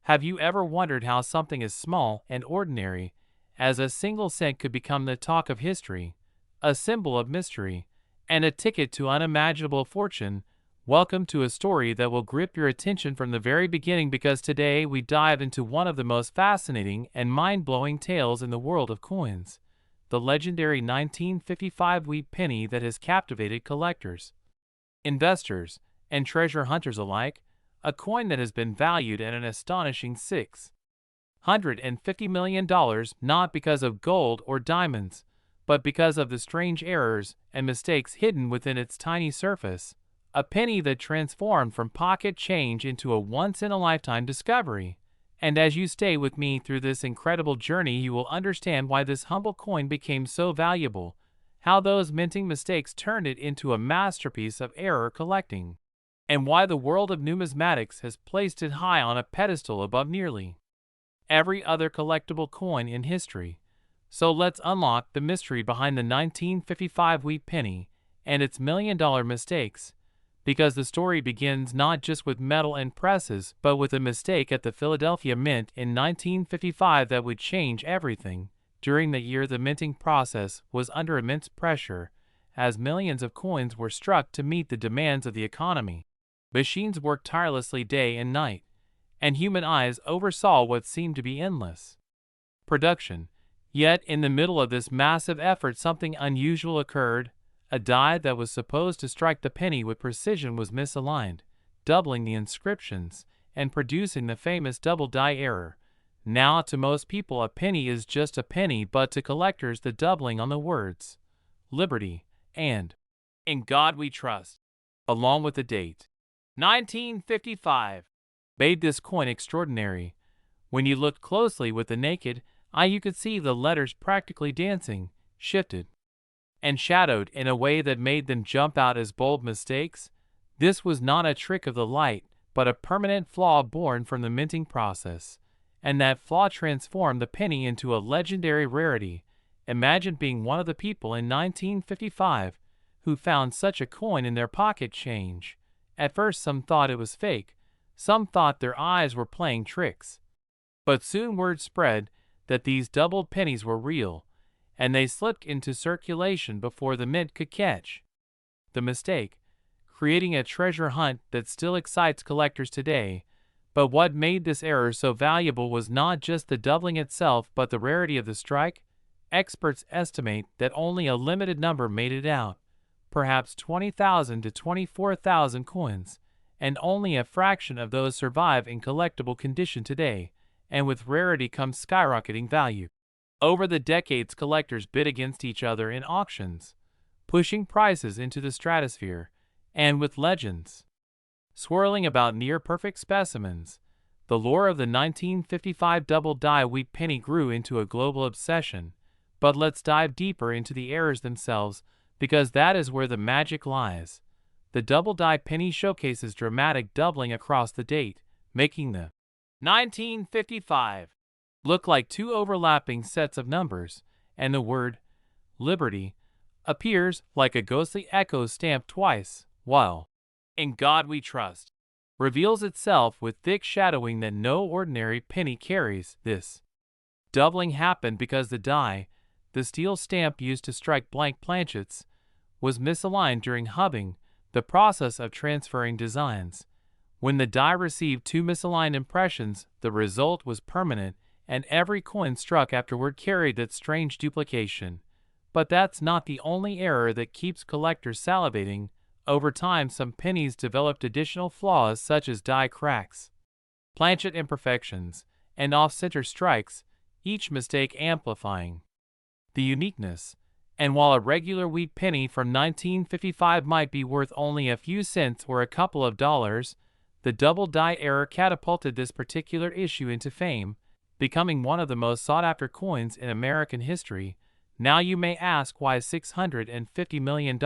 Have you ever wondered how something as small and ordinary as a single cent could become the talk of history, a symbol of mystery, and a ticket to unimaginable fortune? Welcome to a story that will grip your attention from the very beginning, because today we dive into one of the most fascinating and mind-blowing tales in the world of coins, the legendary 1955 wheat penny that has captivated collectors, investors, and treasure hunters alike, a coin that has been valued at an astonishing $650 million, not because of gold or diamonds, but because of the strange errors and mistakes hidden within its tiny surface, a penny that transformed from pocket change into a once-in-a-lifetime discovery. And as you stay with me through this incredible journey, you will understand why this humble coin became so valuable, how those minting mistakes turned it into a masterpiece of error collecting, and why the world of numismatics has placed it high on a pedestal above nearly every other collectible coin in history. So let's unlock the mystery behind the 1955 wheat penny and its million-dollar mistakes, because the story begins not just with metal and presses, but with a mistake at the Philadelphia Mint in 1955 that would change everything. During the year, the minting process was under immense pressure, as millions of coins were struck to meet the demands of the economy. Machines worked tirelessly day and night, and human eyes oversaw what seemed to be endless production. Yet, in the middle of this massive effort, something unusual occurred. A die that was supposed to strike the penny with precision was misaligned, doubling the inscriptions and producing the famous double die error. Now, to most people, a penny is just a penny, but to collectors, the doubling on the words liberty and "In God We Trust," along with the date 1955, made this coin extraordinary. When you looked closely with the naked eye, you could see the letters practically dancing, shifted, and shadowed in a way that made them jump out as bold mistakes. This was not a trick of the light, but a permanent flaw born from the minting process, and that flaw transformed the penny into a legendary rarity. Imagine being one of the people in 1955 who found such a coin in their pocket change. At first, some thought it was fake, some thought their eyes were playing tricks, but soon word spread that these doubled pennies were real, and they slipped into circulation before the mint could catch the mistake, creating a treasure hunt that still excites collectors today. But what made this error so valuable was not just the doubling itself but the rarity of the strike. Experts estimate that only a limited number made it out, perhaps 20,000 to 24,000 coins, and only a fraction of those survive in collectible condition today, and with rarity comes skyrocketing value. Over the decades, collectors bid against each other in auctions, pushing prices into the stratosphere, and with legends swirling about near-perfect specimens, the lore of the 1955 double-die wheat penny grew into a global obsession. But let's dive deeper into the errors themselves, because that is where the magic lies. The double-die penny showcases dramatic doubling across the date, making the 1955 look like two overlapping sets of numbers, and the word Liberty appears like a ghostly echo stamped twice, while In God We Trust reveals itself with thick shadowing that no ordinary penny carries. This doubling happened because the die, the steel stamp used to strike blank planchets, was misaligned during hubbing, the process of transferring designs. When the die received two misaligned impressions, the result was permanent, and every coin struck afterward carried that strange duplication. But that's not the only error that keeps collectors salivating. Over time, some pennies developed additional flaws such as die cracks, planchet imperfections, and off-center strikes, each mistake amplifying the uniqueness. And while a regular wheat penny from 1955 might be worth only a few cents or a couple of dollars, the double die error catapulted this particular issue into fame, becoming one of the most sought-after coins in American history. Now you may ask, why $650 million?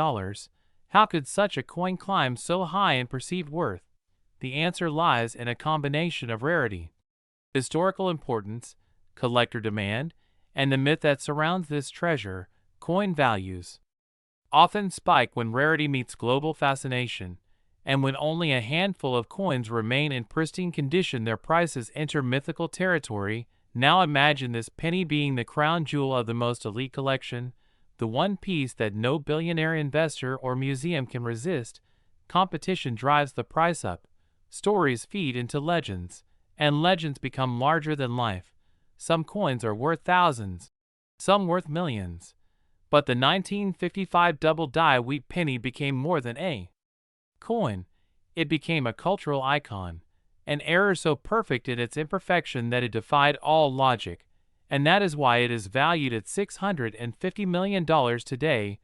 How could such a coin climb so high in perceived worth? The answer lies in a combination of rarity, historical importance, collector demand, and the myth that surrounds this treasure. Coin values often spike when rarity meets global fascination, and when only a handful of coins remain in pristine condition, their prices enter mythical territory. Now imagine this penny being the crown jewel of the most elite collection, the one piece that no billionaire investor or museum can resist. Competition drives the price up, stories feed into legends, and legends become larger than life. Some coins are worth thousands, some worth millions. But the 1955 double-die wheat penny became more than a coin. It became a cultural icon, an error so perfect in its imperfection that it defied all logic. And that is why it is valued at $650 million today.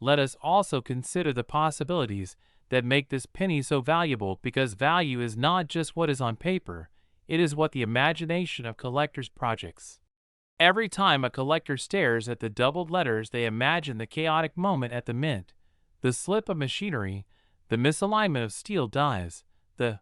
Let us also consider the possibilities that make this penny so valuable, because value is not just what is on paper, it is what the imagination of collectors projects. Every time a collector stares at the doubled letters, they imagine the chaotic moment at the mint, the slip of machinery, the misalignment of steel dies, the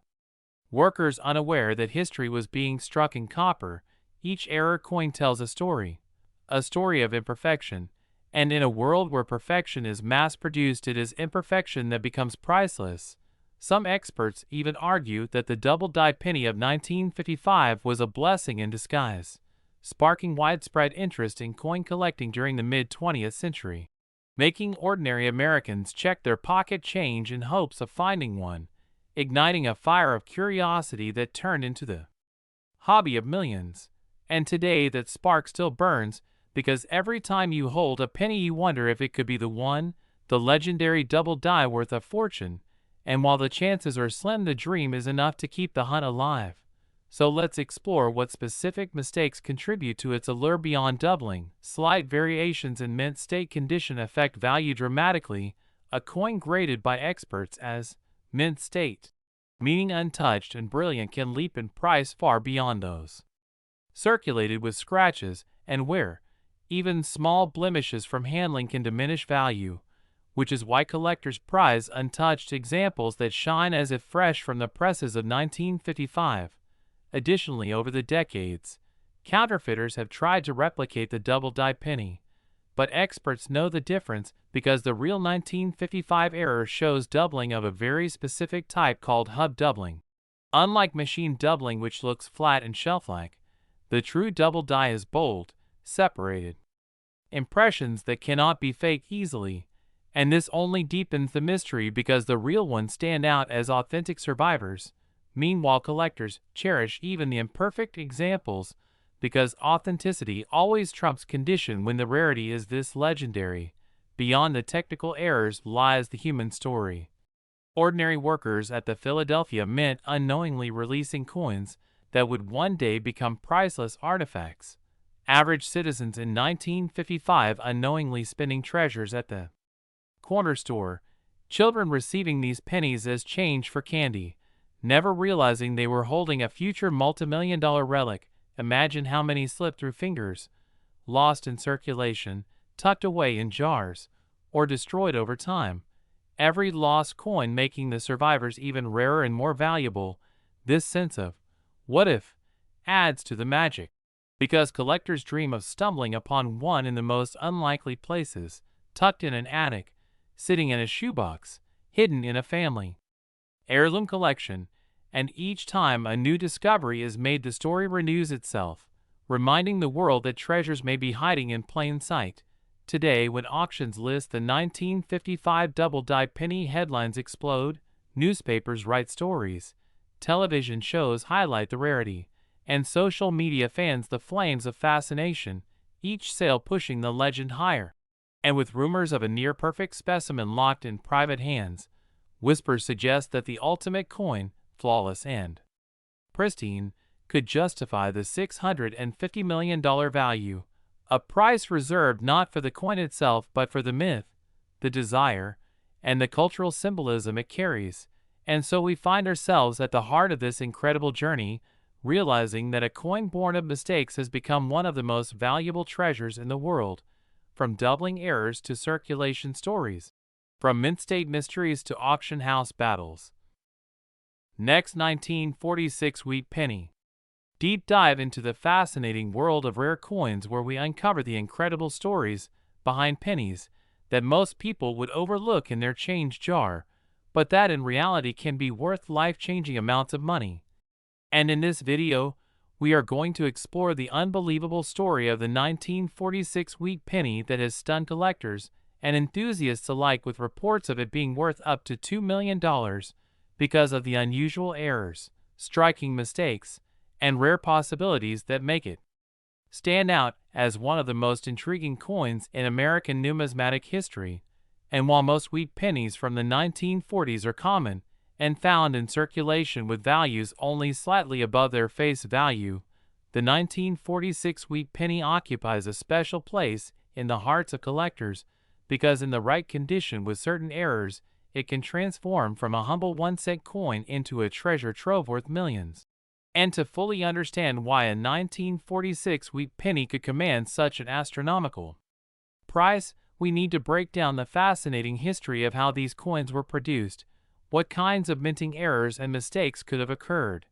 workers unaware that history was being struck in copper. Each error coin tells a story of imperfection, and in a world where perfection is mass-produced, it is imperfection that becomes priceless. Some experts even argue that the double-die penny of 1955 was a blessing in disguise, sparking widespread interest in coin collecting during the mid-20th century, making ordinary Americans check their pocket change in hopes of finding one, igniting a fire of curiosity that turned into the hobby of millions. And today that spark still burns, because every time you hold a penny you wonder if it could be the one, the legendary double die worth a fortune. And while the chances are slim, the dream is enough to keep the hunt alive. So let's explore what specific mistakes contribute to its allure beyond doubling. Slight variations in mint state condition affect value dramatically. A coin graded by experts as mint state, meaning untouched and brilliant, can leap in price far beyond those circulated with scratches and wear. Even small blemishes from handling can diminish value, which is why collectors prize untouched examples that shine as if fresh from the presses of 1955. Additionally, over the decades, counterfeiters have tried to replicate the double-die penny, but experts know the difference, because the real 1955 error shows doubling of a very specific type called hub doubling. Unlike machine doubling, which looks flat and shelf-like, the true double die is bold, separated impressions that cannot be faked easily, and this only deepens the mystery because the real ones stand out as authentic survivors. Meanwhile, collectors cherish even the imperfect examples because authenticity always trumps condition when the rarity is this legendary. Beyond the technical errors lies the human story. Ordinary workers at the Philadelphia Mint unknowingly releasing coins that would one day become priceless artifacts. Average citizens in 1955 unknowingly spending treasures at the corner store. Children receiving these pennies as change for candy, never realizing they were holding a future multimillion-dollar relic. Imagine how many slipped through fingers, lost in circulation, tucked away in jars, or destroyed over time. Every lost coin making the survivors even rarer and more valuable. This sense of what if adds to the magic, because collectors dream of stumbling upon one in the most unlikely places, tucked in an attic, sitting in a shoebox, hidden in a family heirloom collection, and each time a new discovery is made the story renews itself, reminding the world that treasures may be hiding in plain sight. Today, when auctions list the 1955 double-die penny, headlines explode, newspapers write stories, television shows highlight the rarity, and social media fans the flames of fascination, each sale pushing the legend higher. And with rumors of a near-perfect specimen locked in private hands, whispers suggest that the ultimate coin, flawless and pristine, could justify the $650 million value, a price reserved not for the coin itself but for the myth, the desire, and the cultural symbolism it carries. And so we find ourselves at the heart of this incredible journey, realizing that a coin born of mistakes has become one of the most valuable treasures in the world, from doubling errors to circulation stories, from mint state mysteries to auction house battles. Next, 1946 wheat penny. Deep dive into the fascinating world of rare coins, where we uncover the incredible stories behind pennies that most people would overlook in their change jar, but that in reality can be worth life-changing amounts of money. And in this video, we are going to explore the unbelievable story of the 1946 wheat penny that has stunned collectors and enthusiasts alike, with reports of it being worth up to $2 million because of the unusual errors, striking mistakes, and rare possibilities that make it stand out as one of the most intriguing coins in American numismatic history. And while most wheat pennies from the 1940s are common and found in circulation with values only slightly above their face value, the 1946 wheat penny occupies a special place in the hearts of collectors because, in the right condition with certain errors, it can transform from a humble 1-cent coin into a treasure trove worth millions. And to fully understand why a 1946 wheat penny could command such an astronomical price, we need to break down the fascinating history of how these coins were produced, what kinds of minting errors and mistakes could have occurred,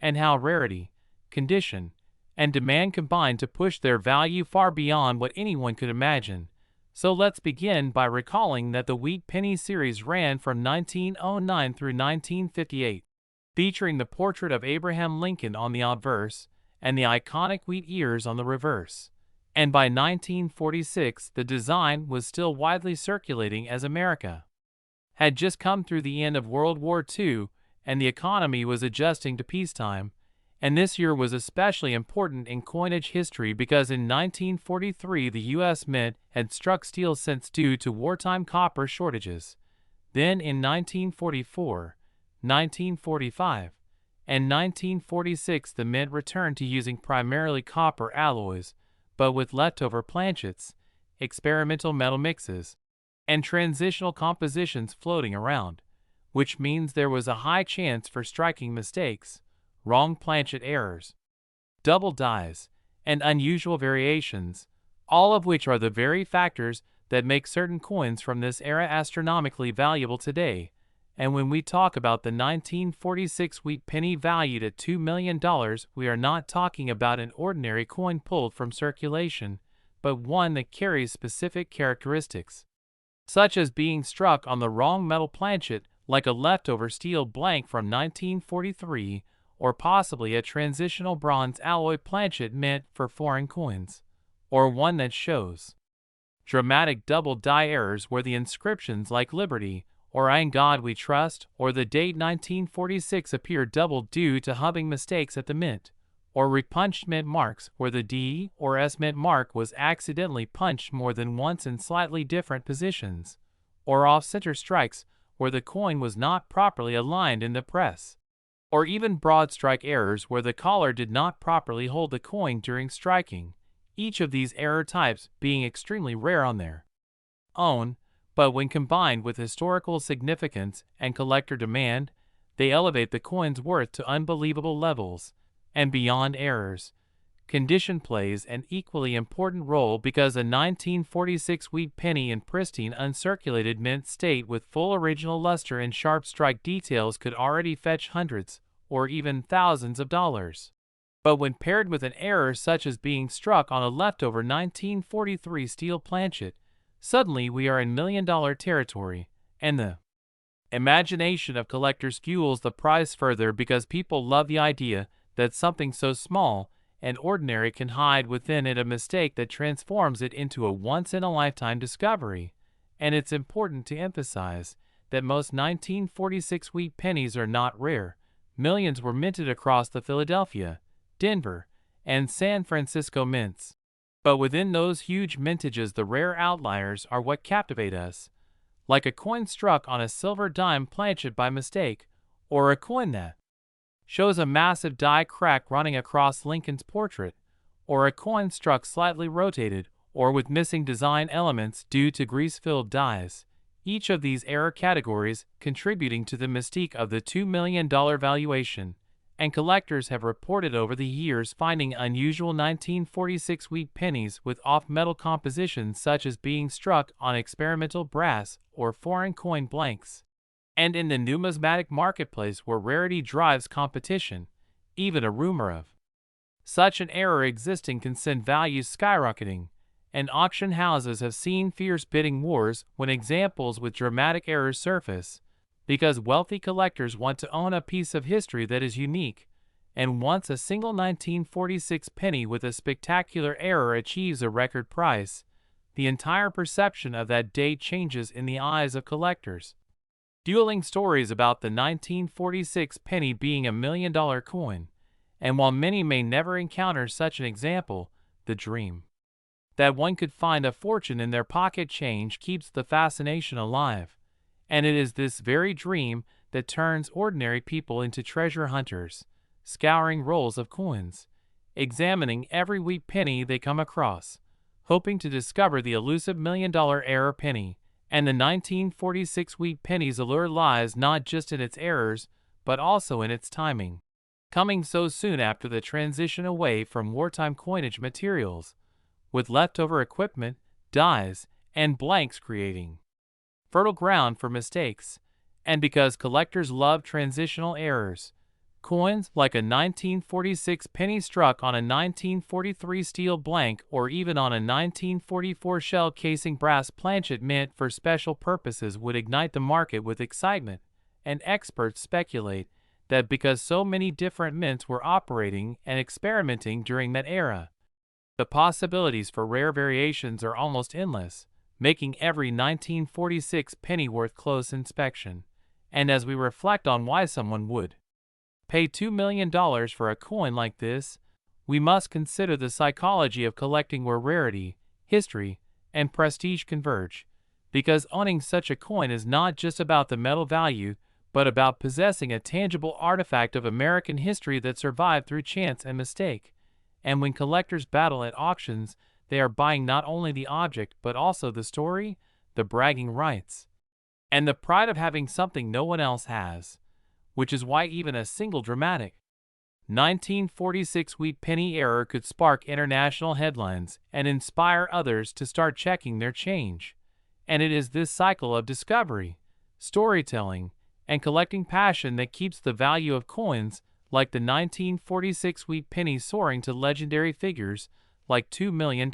and how rarity, condition, and demand combined to push their value far beyond what anyone could imagine. So let's begin by recalling that the wheat penny series ran from 1909 through 1958. Featuring the portrait of Abraham Lincoln on the obverse and the iconic wheat ears on the reverse. And by 1946, the design was still widely circulating as America had just come through the end of World War II and the economy was adjusting to peacetime. And this year was especially important in coinage history because in 1943 the U.S. Mint had struck steel cents due to wartime copper shortages. Then in 1944, 1945, and 1946 the Mint returned to using primarily copper alloys, but with leftover planchets, experimental metal mixes, and transitional compositions floating around, which means there was a high chance for striking mistakes, wrong planchet errors, double dies, and unusual variations, all of which are the very factors that make certain coins from this era astronomically valuable today. And when we talk about the 1946 wheat penny valued at $2 million, we are not talking about an ordinary coin pulled from circulation, but one that carries specific characteristics, such as being struck on the wrong metal planchet, like a leftover steel blank from 1943, or possibly a transitional bronze alloy planchet meant for foreign coins, or one that shows dramatic double die errors where the inscriptions like Liberty or "In God We Trust," or the date 1946 appeared doubled due to hubbing mistakes at the mint, or repunched mint marks where the D or S mint mark was accidentally punched more than once in slightly different positions, or off-center strikes where the coin was not properly aligned in the press, or even broad strike errors where the caller did not properly hold the coin during striking, each of these error types being extremely rare on their own, but when combined with historical significance and collector demand, they elevate the coin's worth to unbelievable levels. And beyond errors, condition plays an equally important role, because a 1946 wheat penny in pristine uncirculated mint state with full original luster and sharp strike details could already fetch hundreds or even thousands of dollars. But when paired with an error such as being struck on a leftover 1943 steel planchet, suddenly we are in million-dollar territory, and the imagination of collectors fuels the price further, because people love the idea that something so small and ordinary can hide within it a mistake that transforms it into a once-in-a-lifetime discovery. And it's important to emphasize that most 1946 wheat pennies are not rare. Millions were minted across the Philadelphia, Denver, and San Francisco mints. But within those huge mintages, the rare outliers are what captivate us, like a coin struck on a silver dime planchet by mistake, or a coin that shows a massive die crack running across Lincoln's portrait, or a coin struck slightly rotated or with missing design elements due to grease-filled dies, each of these error categories contributing to the mystique of the $2 million valuation. And collectors have reported over the years finding unusual 1946 wheat pennies with off-metal compositions, such as being struck on experimental brass or foreign coin blanks. And in the numismatic marketplace, where rarity drives competition, even a rumor of such an error existing can send values skyrocketing, and auction houses have seen fierce bidding wars when examples with dramatic errors surface, because wealthy collectors want to own a piece of history that is unique, and once a single 1946 penny with a spectacular error achieves a record price, the entire perception of that date changes in the eyes of collectors. Dueling stories about the 1946 penny being a $1 million coin, and while many may never encounter such an example, the dream that one could find a fortune in their pocket change keeps the fascination alive. And it is this very dream that turns ordinary people into treasure hunters, scouring rolls of coins, examining every wheat penny they come across, hoping to discover the elusive $1 million error penny. And the 1946 wheat penny's allure lies not just in its errors, but also in its timing, coming so soon after the transition away from wartime coinage materials, with leftover equipment, dies, and blanks creating fertile ground for mistakes. And because collectors love transitional errors, coins like a 1946 penny struck on a 1943 steel blank, or even on a 1944 shell casing brass planchet meant for special purposes, would ignite the market with excitement. And experts speculate that because so many different mints were operating and experimenting during that era, the possibilities for rare variations are almost endless, making every 1946 penny worth close inspection. And as we reflect on why someone would pay $2 million for a coin like this, we must consider the psychology of collecting, where rarity, history, and prestige converge. Because owning such a coin is not just about the metal value, but about possessing a tangible artifact of American history that survived through chance and mistake. And when collectors battle at auctions, they are buying not only the object but also the story, the bragging rights, and the pride of having something no one else has, which is why even a single dramatic 1946 wheat penny error could spark international headlines and inspire others to start checking their change. And it is this cycle of discovery, storytelling, and collecting passion that keeps the value of coins like the 1946 wheat penny soaring to legendary figures like $2 million,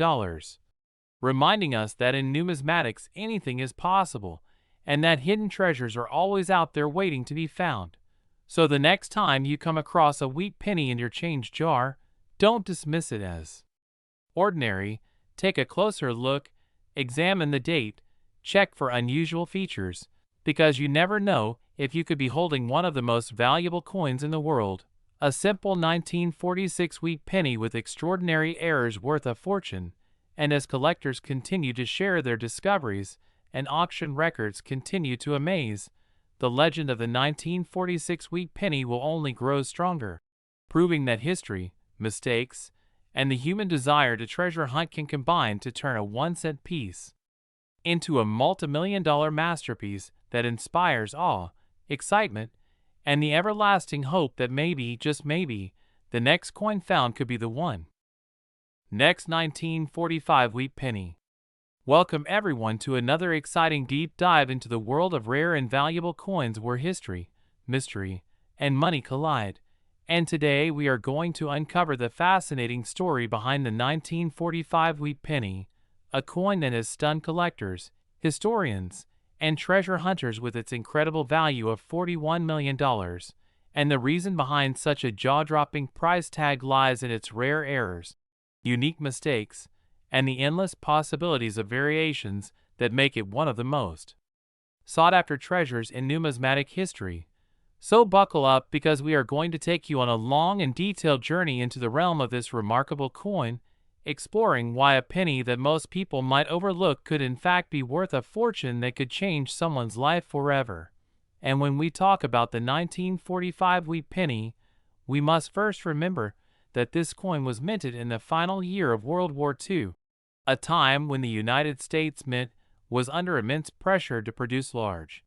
reminding us that in numismatics anything is possible, and that hidden treasures are always out there waiting to be found. So the next time you come across a wheat penny in your change jar, don't dismiss it as ordinary. Take a closer look, examine the date, check for unusual features, because you never know if you could be holding one of the most valuable coins in the world. A simple 1946 wheat penny with extraordinary errors worth a fortune, and as collectors continue to share their discoveries and auction records continue to amaze, the legend of the 1946 wheat penny will only grow stronger, proving that history, mistakes, and the human desire to treasure hunt can combine to turn a 1-cent piece into a multi-million-dollar masterpiece that inspires awe, excitement, and the everlasting hope that maybe, just maybe, the next coin found could be the one. Next, 1945 wheat penny. Welcome everyone to another exciting deep dive into the world of rare and valuable coins where history, mystery, and money collide. And today we are going to uncover the fascinating story behind the 1945 wheat penny, a coin that has stunned collectors, historians, and treasure hunters with its incredible value of $41 million. And the reason behind such a jaw-dropping price tag lies in its rare errors, unique mistakes, and the endless possibilities of variations that make it one of the most sought-after treasures in numismatic history. So buckle up because we are going to take you on a long and detailed journey into the realm of this remarkable coin, exploring why a penny that most people might overlook could in fact be worth a fortune that could change someone's life forever. And when we talk about the 1945 wheat penny, we must first remember that this coin was minted in the final year of World War II, a time when the United States Mint was under immense pressure to produce large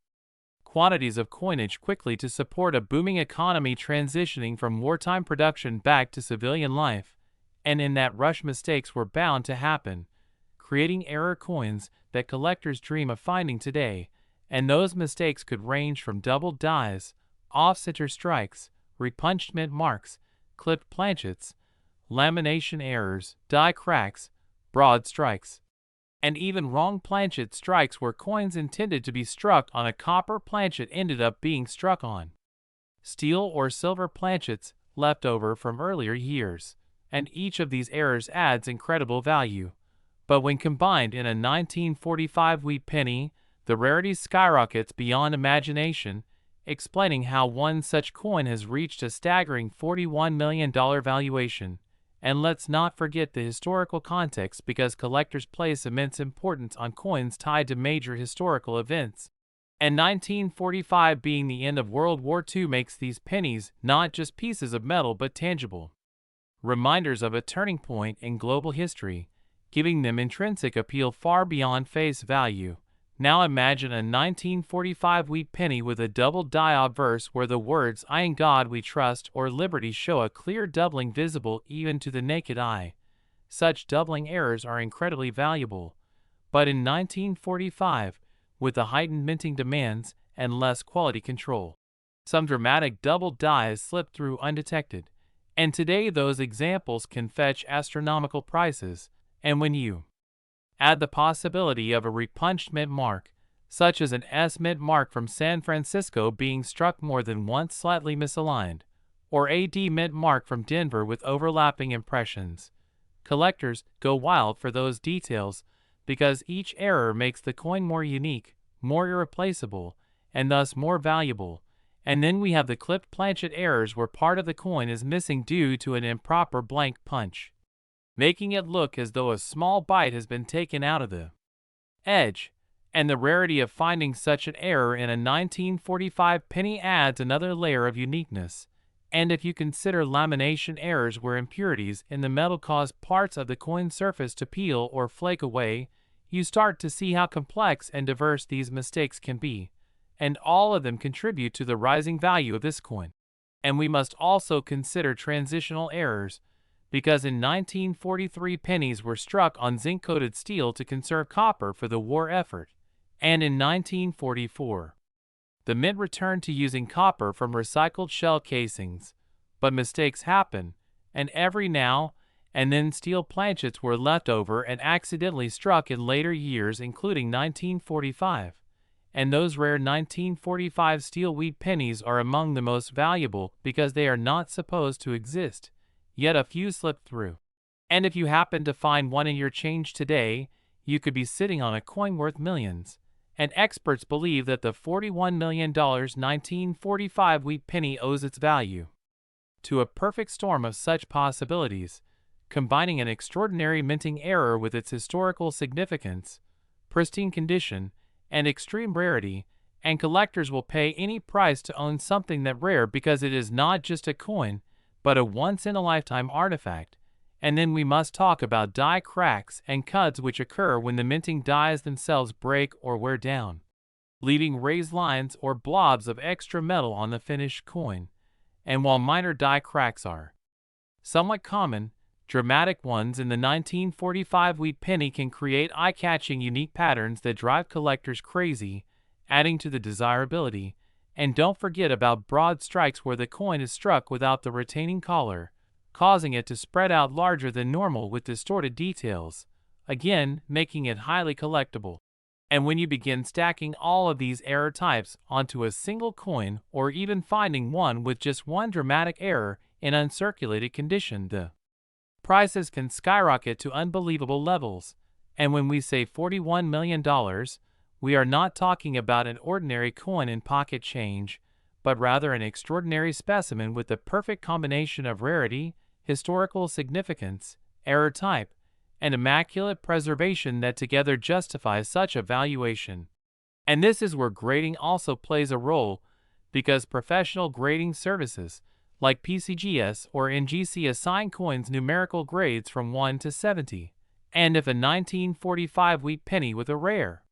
quantities of coinage quickly to support a booming economy transitioning from wartime production back to civilian life, and in that rush mistakes were bound to happen, creating error coins that collectors dream of finding today, and those mistakes could range from doubled dies, off-center strikes, repunched mint marks, clipped planchets, lamination errors, die cracks, broad strikes, and even wrong planchet strikes where coins intended to be struck on a copper planchet ended up being struck on steel or silver planchets left over from earlier years, and each of these errors adds incredible value. But when combined in a 1945 wheat penny, the rarity skyrockets beyond imagination, explaining how one such coin has reached a staggering $41 million valuation. And let's not forget the historical context because collectors place immense importance on coins tied to major historical events. And 1945 being the end of World War II makes these pennies not just pieces of metal but tangible reminders of a turning point in global history, giving them intrinsic appeal far beyond face value. Now imagine a 1945 wheat penny with a double die obverse where the words "I in God we trust" or "Liberty" show a clear doubling visible even to the naked eye. Such doubling errors are incredibly valuable. But in 1945, with the heightened minting demands and less quality control, some dramatic double dies slipped through undetected. And today those examples can fetch astronomical prices. And when you add the possibility of a repunched mint mark, such as an S mint mark from San Francisco being struck more than once slightly misaligned, or a D mint mark from Denver with overlapping impressions, collectors go wild for those details because each error makes the coin more unique, more irreplaceable, and thus more valuable. And then we have the clipped planchet errors where part of the coin is missing due to an improper blank punch, making it look as though a small bite has been taken out of the edge. And the rarity of finding such an error in a 1945 penny adds another layer of uniqueness. And if you consider lamination errors where impurities in the metal cause parts of the coin surface to peel or flake away, you start to see how complex and diverse these mistakes can be. And all of them contribute to the rising value of this coin. And we must also consider transitional errors, because in 1943 pennies were struck on zinc-coated steel to conserve copper for the war effort, and in 1944, the mint returned to using copper from recycled shell casings. But mistakes happen, and every now and then steel planchets were left over and accidentally struck in later years, including 1945. And those rare 1945 steel wheat pennies are among the most valuable because they are not supposed to exist, yet a few slip through. And if you happen to find one in your change today, you could be sitting on a coin worth millions. and experts believe that the $41 million 1945 wheat penny owes its value to a perfect storm of such possibilities, combining an extraordinary minting error with its historical significance, pristine condition, and extreme rarity, and collectors will pay any price to own something that rare because it is not just a coin, but a once-in-a-lifetime artifact. And then we must talk about die cracks and cuts which occur when the minting dies themselves break or wear down, leaving raised lines or blobs of extra metal on the finished coin. And while minor die cracks are somewhat common, dramatic ones in the 1945 wheat penny can create eye-catching unique patterns that drive collectors crazy, adding to the desirability. And don't forget about broad strikes where the coin is struck without the retaining collar, causing it to spread out larger than normal with distorted details, again making it highly collectible. And when you begin stacking all of these error types onto a single coin, or even finding one with just one dramatic error in uncirculated condition, the prices can skyrocket to unbelievable levels. And when we say $41 million, we are not talking about an ordinary coin in pocket change, but rather an extraordinary specimen with the perfect combination of rarity, historical significance, error type, and immaculate preservation that together justifies such a valuation. And this is where grading also plays a role, because professional grading services like PCGS or NGC assign coins numerical grades from 1 to 70. And if a 1945 wheat penny with a rare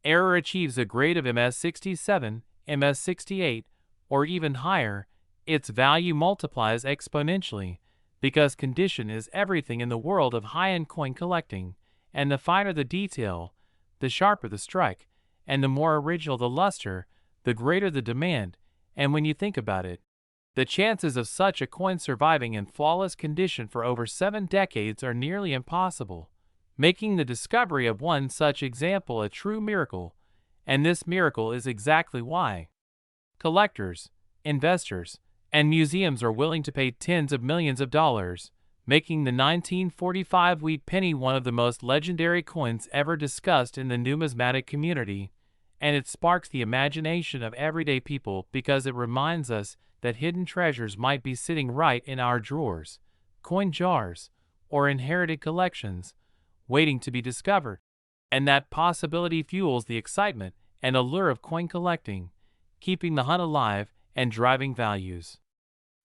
error achieves a grade of MS67, MS68, or even higher, its value multiplies exponentially, because condition is everything in the world of high-end coin collecting, and the finer the detail, the sharper the strike, and the more original the luster, the greater the demand. And when you think about it, the chances of such a coin surviving in flawless condition for over 7 decades are nearly impossible, making the discovery of one such example a true miracle. And this miracle is exactly why collectors, investors, and museums are willing to pay tens of millions of dollars, making the 1945 wheat penny one of the most legendary coins ever discussed in the numismatic community. And it sparks the imagination of everyday people because it reminds us that hidden treasures might be sitting right in our drawers, coin jars, or inherited collections, waiting to be discovered. And that possibility fuels the excitement and allure of coin collecting, keeping the hunt alive and driving values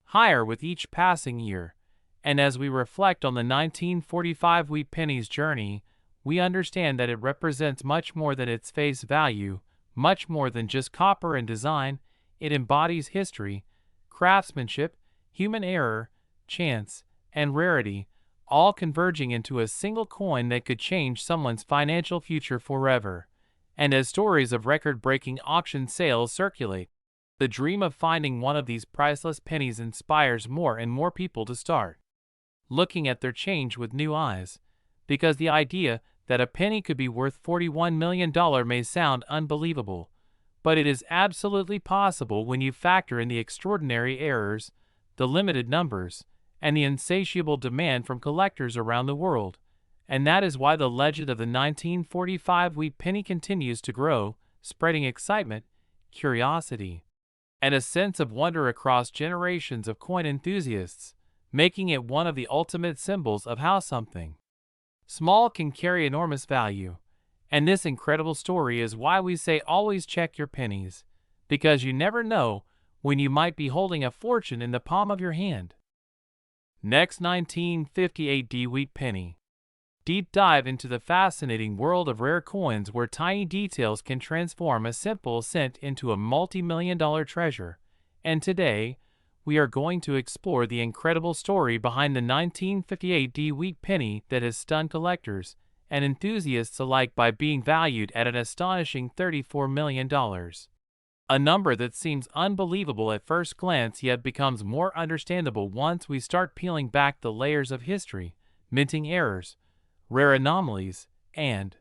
higher with each passing year. And as we reflect on the 1945 wheat penny's journey, we understand that it represents much more than its face value, much more than just copper and design. It embodies history, craftsmanship, human error, chance, and rarity, all converging into a single coin that could change someone's financial future forever. And as stories of record-breaking auction sales circulate, the dream of finding one of these priceless pennies inspires more and more people to start looking at their change with new eyes, because the idea that a penny could be worth $41 million may sound unbelievable, but it is absolutely possible when you factor in the extraordinary errors, the limited numbers, and the insatiable demand from collectors around the world. And that is why the legend of the 1945 wheat penny continues to grow, spreading excitement, curiosity, and a sense of wonder across generations of coin enthusiasts, making it one of the ultimate symbols of how something small can carry enormous value. And this incredible story is why we say always check your pennies, because you never know when you might be holding a fortune in the palm of your hand. Next, 1958 D wheat penny. Deep dive into the fascinating world of rare coins where tiny details can transform a simple cent into a multi-million-dollar treasure. And today, we are going to explore the incredible story behind the 1958 D wheat penny that has stunned collectors and enthusiasts alike by being valued at an astonishing $34 million. A number that seems unbelievable at first glance yet becomes more understandable once we start peeling back the layers of history, minting errors, rare anomalies, and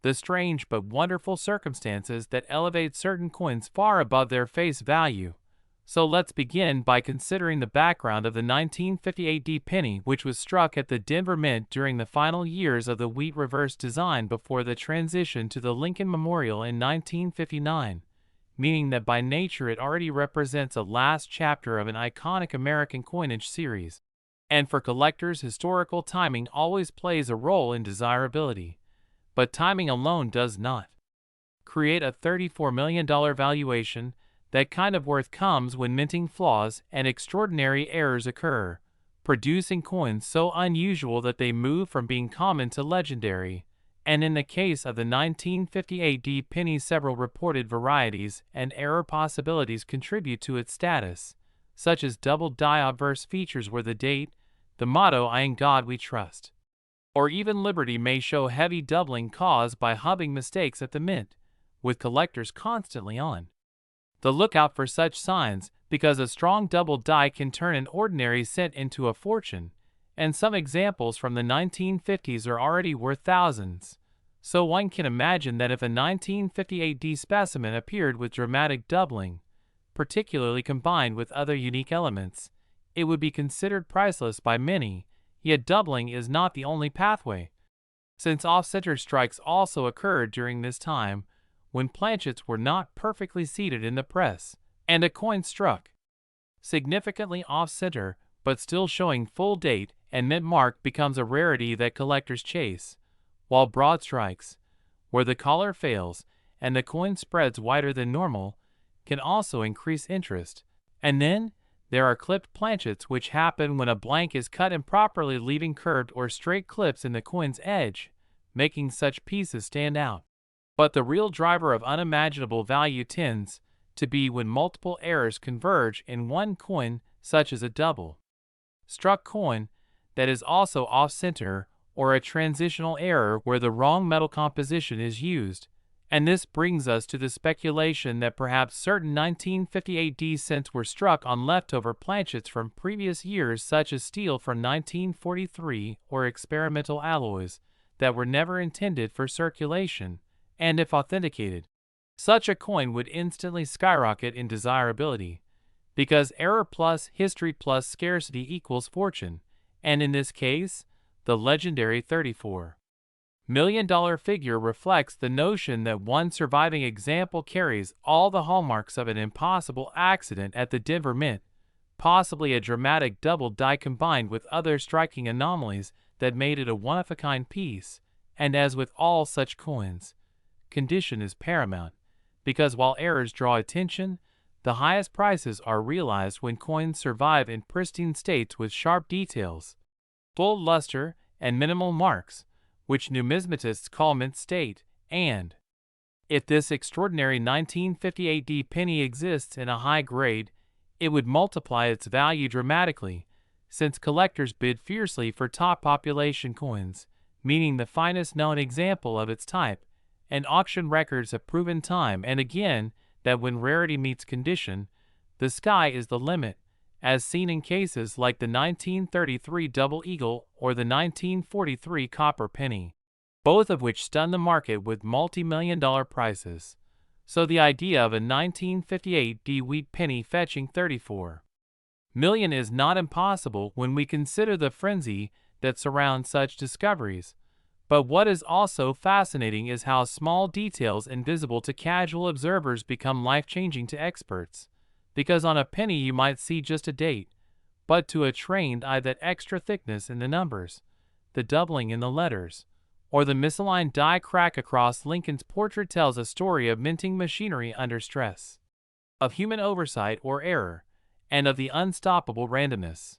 the strange but wonderful circumstances that elevate certain coins far above their face value. So let's begin by considering the background of the 1958 penny, which was struck at the Denver Mint during the final years of the wheat reverse design before the transition to the Lincoln Memorial in 1959, meaning that by nature it already represents a last chapter of an iconic American coinage series. And for collectors, historical timing always plays a role in desirability. But timing alone does not create a $34 million valuation. That kind of worth comes when minting flaws and extraordinary errors occur, producing coins so unusual that they move from being common to legendary. And in the case of the 1958 penny, several reported varieties and error possibilities contribute to its status, such as double die obverse features where the date, the motto "I in God we trust," or even Liberty may show heavy doubling caused by hubbing mistakes at the mint, with collectors constantly on the lookout for such signs, because a strong double die can turn an ordinary cent into a fortune, and some examples from the 1950s are already worth thousands. So one can imagine that if a 1958 specimen appeared with dramatic doubling, particularly combined with other unique elements, it would be considered priceless by many. Yet doubling is not the only pathway, since off-center strikes also occurred during this time, when planchets were not perfectly seated in the press, and a coin struck significantly off-center but still showing full date and mint mark becomes a rarity that collectors chase, while broad strikes, where the collar fails and the coin spreads wider than normal, can also increase interest. And then there are clipped planchets, which happen when a blank is cut improperly, leaving curved or straight clips in the coin's edge, making such pieces stand out. But the real driver of unimaginable value tends to be when multiple errors converge in one coin, such as a double struck coin that is also off-center, or a transitional error where the wrong metal composition is used. And this brings us to the speculation that perhaps certain 1958 cents were struck on leftover planchets from previous years, such as steel from 1943 or experimental alloys that were never intended for circulation. And if authenticated, such a coin would instantly skyrocket in desirability, because error plus history plus scarcity equals fortune, and in this case, the legendary $34 million figure reflects the notion that one surviving example carries all the hallmarks of an impossible accident at the Denver Mint, possibly a dramatic double die combined with other striking anomalies that made it a one-of-a-kind piece. And as with all such coins, condition is paramount, because while errors draw attention, the highest prices are realized when coins survive in pristine states with sharp details, full luster, and minimal marks, which numismatists call mint state. And if this extraordinary 1958 penny exists in a high grade, it would multiply its value dramatically, since collectors bid fiercely for top population coins, meaning the finest known example of its type. And auction records have proven time and again that when rarity meets condition, the sky is the limit, as seen in cases like the 1933 Double Eagle or the 1943 Copper Penny, both of which stunned the market with multi-million-dollar prices. So the idea of a 1958 wheat penny fetching $34 million is not impossible when we consider the frenzy that surrounds such discoveries. But what is also fascinating is how small details invisible to casual observers become life-changing to experts. Because on a penny you might see just a date, but to a trained eye that extra thickness in the numbers, the doubling in the letters, or the misaligned die crack across Lincoln's portrait tells a story of minting machinery under stress, of human oversight or error, and of the unstoppable randomness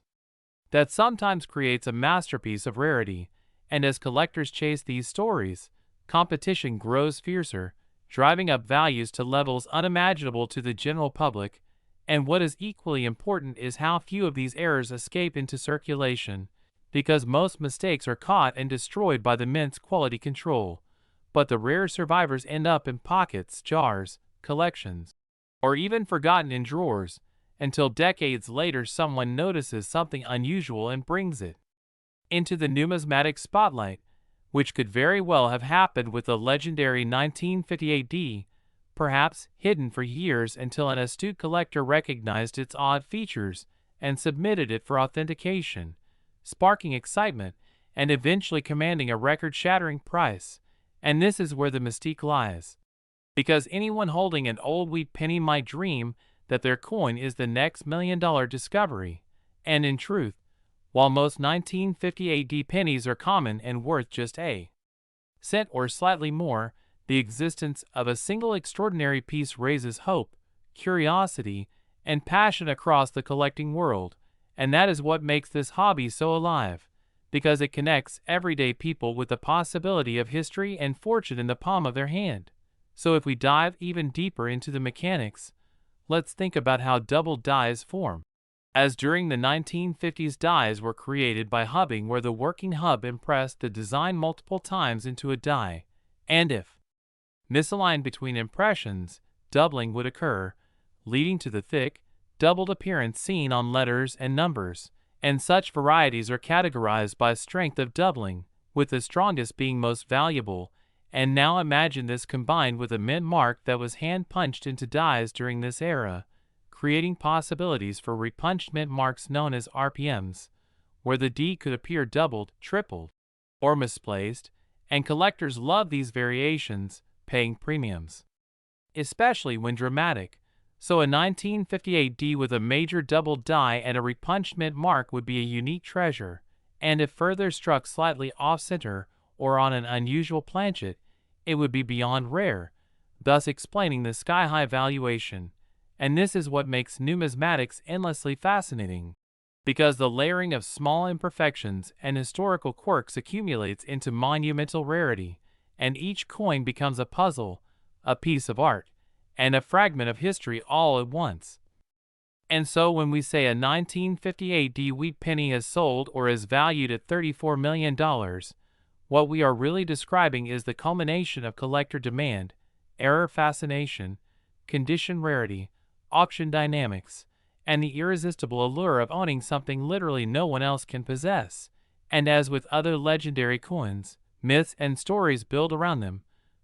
that sometimes creates a masterpiece of rarity. And as collectors chase these stories, competition grows fiercer, driving up values to levels unimaginable to the general public. And what is equally important is how few of these errors escape into circulation, because most mistakes are caught and destroyed by the mint's quality control. But the rare survivors end up in pockets, jars, collections, or even forgotten in drawers, until decades later someone notices something unusual and brings it into the numismatic spotlight, which could very well have happened with the legendary 1958 perhaps hidden for years until an astute collector recognized its odd features and submitted it for authentication, sparking excitement and eventually commanding a record-shattering price. And this is where the mystique lies. Because anyone holding an old wheat penny might dream that their coin is the next million-dollar discovery. And in truth, while most 1950 AD pennies are common and worth just a cent or slightly more, the existence of a single extraordinary piece raises hope, curiosity, and passion across the collecting world. And that is what makes this hobby so alive, because it connects everyday people with the possibility of history and fortune in the palm of their hand. So if we dive even deeper into the mechanics, let's think about how double dies form. As during the 1950s, dies were created by hubbing, where the working hub impressed the design multiple times into a die, and if misaligned between impressions, doubling would occur, leading to the thick, doubled appearance seen on letters and numbers. And such varieties are categorized by strength of doubling, with the strongest being most valuable. And now imagine this combined with a mint mark that was hand-punched into dies during this era, creating possibilities for repunched mint marks known as RPMs, where the D could appear doubled, tripled, or misplaced, and collectors love these variations, paying premiums, especially when dramatic. So a 1958 D with a major double die and a repunched mint mark would be a unique treasure, and if further struck slightly off-center or on an unusual planchet, it would be beyond rare, thus explaining the sky-high valuation. And this is what makes numismatics endlessly fascinating, because the layering of small imperfections and historical quirks accumulates into monumental rarity, and each coin becomes a puzzle, a piece of art, and a fragment of history all at once. And so when we say a 1958 D wheat penny is sold or is valued at $34 million, what we are really describing is the culmination of collector demand, error fascination, condition rarity, auction dynamics, and the irresistible allure of owning something literally no one else can possess. And as with other legendary coins, myths and stories build around them,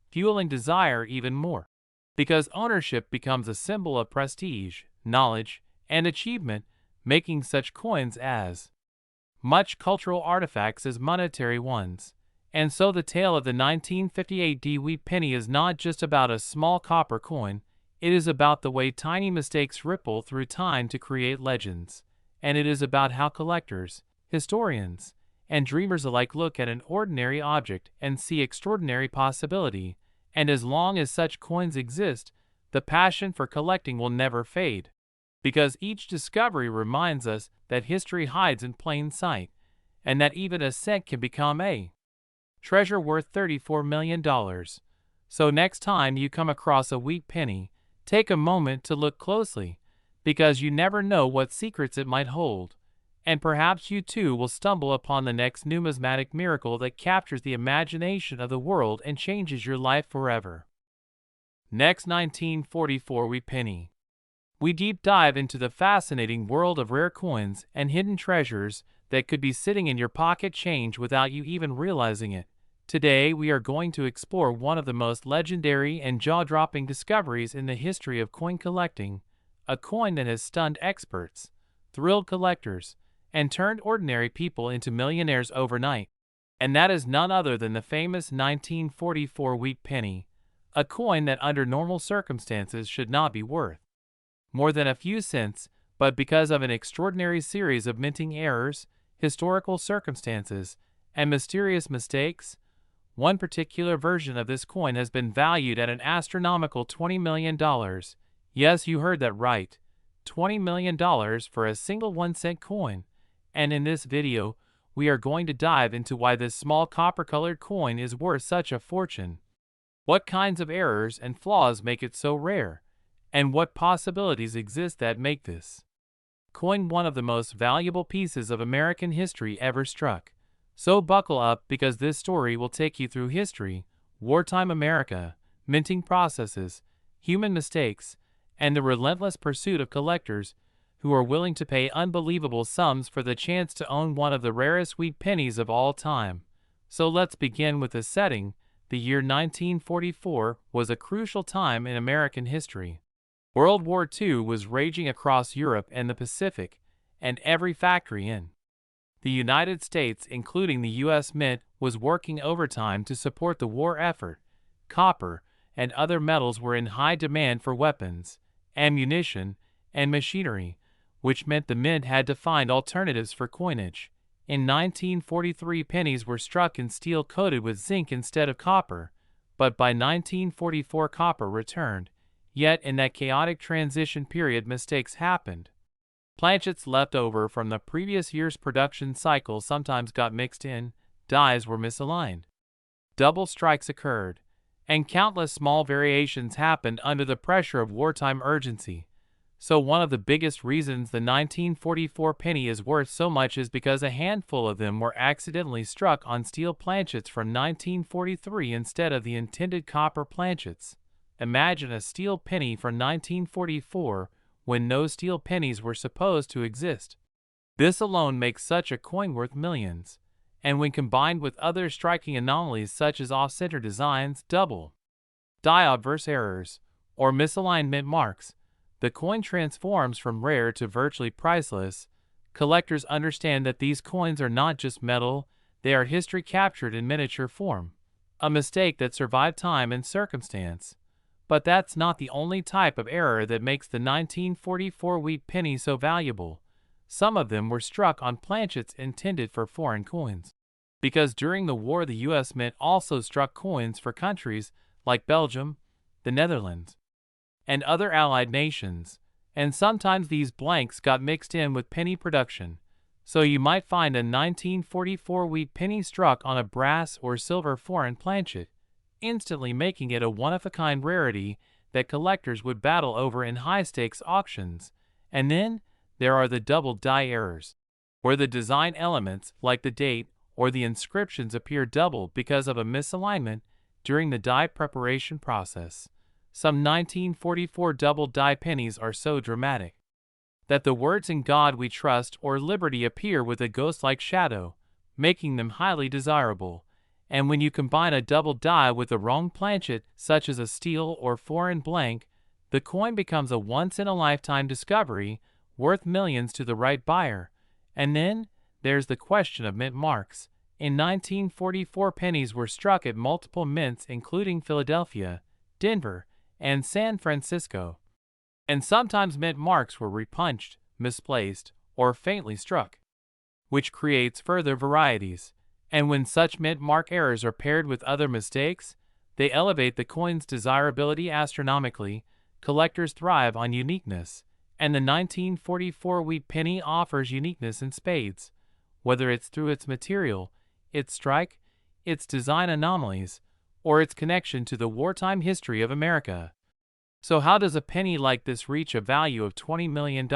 fueling desire even more. Because ownership becomes a symbol of prestige, knowledge, and achievement, making such coins as much cultural artifacts as monetary ones. And so the tale of the 1958 D wheat penny is not just about a small copper coin, it is about the way tiny mistakes ripple through time to create legends. And it is about how collectors, historians, and dreamers alike look at an ordinary object and see extraordinary possibility. And as long as such coins exist, the passion for collecting will never fade. Because each discovery reminds us that history hides in plain sight, and that even a cent can become a treasure worth $34 million. So next time you come across a wheat penny, take a moment to look closely, because you never know what secrets it might hold. And perhaps you too will stumble upon the next numismatic miracle that captures the imagination of the world and changes your life forever. Next, 1944 wheat penny. We deep dive into the fascinating world of rare coins and hidden treasures that could be sitting in your pocket change without you even realizing it. Today we are going to explore one of the most legendary and jaw-dropping discoveries in the history of coin collecting, a coin that has stunned experts, thrilled collectors, and turned ordinary people into millionaires overnight. And that is none other than the famous 1944 wheat penny, a coin that under normal circumstances should not be worth more than a few cents, but because of an extraordinary series of minting errors, historical circumstances, and mysterious mistakes, one particular version of this coin has been valued at an astronomical $20 million. Yes, you heard that right, $20 million for a single 1-cent coin. And in this video, we are going to dive into why this small copper-colored coin is worth such a fortune, what kinds of errors and flaws make it so rare, and what possibilities exist that make this coin one of the most valuable pieces of American history ever struck. So buckle up, because this story will take you through history, wartime America, minting processes, human mistakes, and the relentless pursuit of collectors who are willing to pay unbelievable sums for the chance to own one of the rarest wheat pennies of all time. So let's begin with the setting. The year 1944 was a crucial time in American history. World War II was raging across Europe and the Pacific, and every factory in the United States, including the U.S. Mint, was working overtime to support the war effort. Copper and other metals were in high demand for weapons, ammunition, and machinery, which meant the Mint had to find alternatives for coinage. In 1943, pennies were struck in steel coated with zinc instead of copper, but by 1944 copper returned. Yet in that chaotic transition period, mistakes happened. Planchets left over from the previous year's production cycle sometimes got mixed in, dies were misaligned. Double strikes occurred, and countless small variations happened under the pressure of wartime urgency. So one of the biggest reasons the 1944 penny is worth so much is because a handful of them were accidentally struck on steel planchets from 1943 instead of the intended copper planchets. Imagine a steel penny from 1944 when no steel pennies were supposed to exist. This alone makes such a coin worth millions, and when combined with other striking anomalies such as off-center designs, double die obverse errors, or misaligned mint marks, the coin transforms from rare to virtually priceless. Collectors understand that these coins are not just metal, they are history captured in miniature form, a mistake that survived time and circumstance. But that's not the only type of error that makes the 1944 wheat penny so valuable. Some of them were struck on planchets intended for foreign coins. Because during the war the U.S. Mint also struck coins for countries like Belgium, the Netherlands, and other allied nations, and sometimes these blanks got mixed in with penny production. So you might find a 1944 wheat penny struck on a brass or silver foreign planchet, instantly making it a one-of-a-kind rarity that collectors would battle over in high-stakes auctions. And then there are the double die errors, where the design elements, like the date or the inscriptions, appear double because of a misalignment during the die preparation process. Some 1944 double die pennies are so dramatic that the words "In God We Trust" or "Liberty" appear with a ghost-like shadow, making them highly desirable. And when you combine a double die with the wrong planchet, such as a steel or foreign blank, the coin becomes a once-in-a-lifetime discovery, worth millions to the right buyer. And then there's the question of mint marks. In 1944, pennies were struck at multiple mints including Philadelphia, Denver, and San Francisco. And sometimes mint marks were repunched, misplaced, or faintly struck, which creates further varieties. And when such mint mark errors are paired with other mistakes, they elevate the coin's desirability astronomically. Collectors thrive on uniqueness, and the 1944 wheat penny offers uniqueness in spades, whether it's through its material, its strike, its design anomalies, or its connection to the wartime history of America. So how does a penny like this reach a value of $20 million?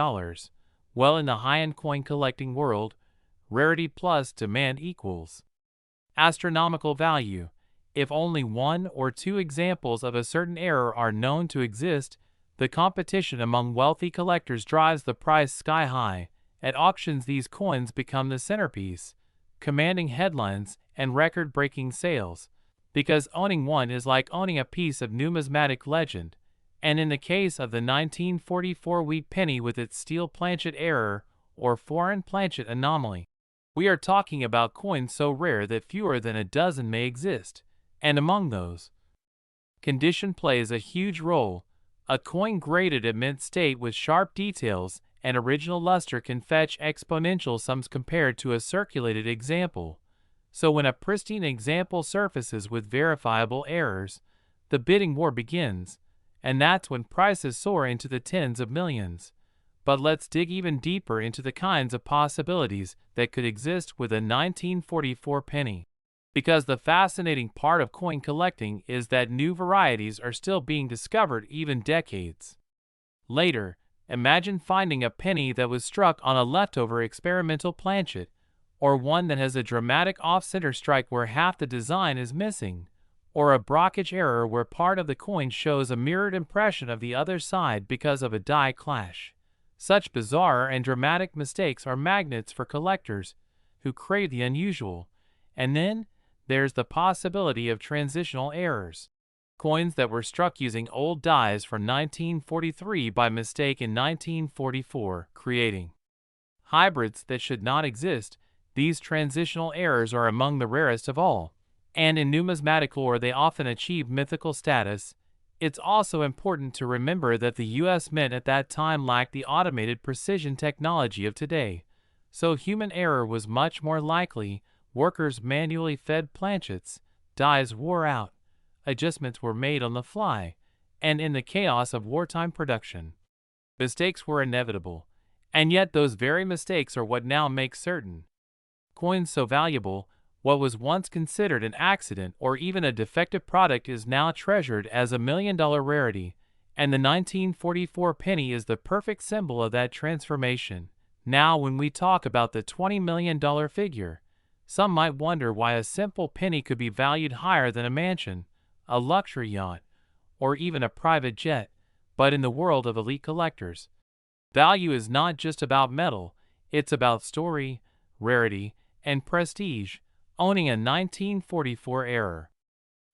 Well, in the high-end coin collecting world, rarity plus demand equals astronomical value. If only one or two examples of a certain error are known to exist, the competition among wealthy collectors drives the price sky high. At auctions, these coins become the centerpiece, commanding headlines and record-breaking sales, because owning one is like owning a piece of numismatic legend. And in the case of the 1944 wheat penny with its steel planchet error or foreign planchet anomaly, we are talking about coins so rare that fewer than a dozen may exist, and among those, condition plays a huge role. A coin graded at mint state with sharp details and original luster can fetch exponential sums compared to a circulated example. So when a pristine example surfaces with verifiable errors, the bidding war begins, and that's when prices soar into the tens of millions. But let's dig even deeper into the kinds of possibilities that could exist with a 1944 penny. Because the fascinating part of coin collecting is that new varieties are still being discovered even decades later. Imagine finding a penny that was struck on a leftover experimental planchet, or one that has a dramatic off-center strike where half the design is missing, or a blockage error where part of the coin shows a mirrored impression of the other side because of a die clash. Such bizarre and dramatic mistakes are magnets for collectors who crave the unusual. And then there's the possibility of transitional errors. Coins that were struck using old dies from 1943 by mistake in 1944, creating hybrids that should not exist. These transitional errors are among the rarest of all, and in numismatic lore they often achieve mythical status. It's also important to remember that the U.S. Mint at that time lacked the automated precision technology of today, so human error was much more likely. Workers manually fed planchets, dies wore out, adjustments were made on the fly, and in the chaos of wartime production, mistakes were inevitable. And yet those very mistakes are what now make certain coins so valuable. What was once considered an accident or even a defective product is now treasured as a $1,000,000 rarity, and the 1944 penny is the perfect symbol of that transformation. Now when we talk about the $20 million figure, some might wonder why a simple penny could be valued higher than a mansion, a luxury yacht, or even a private jet. But in the world of elite collectors, value is not just about metal, it's about story, rarity, and prestige. Owning a 1944 era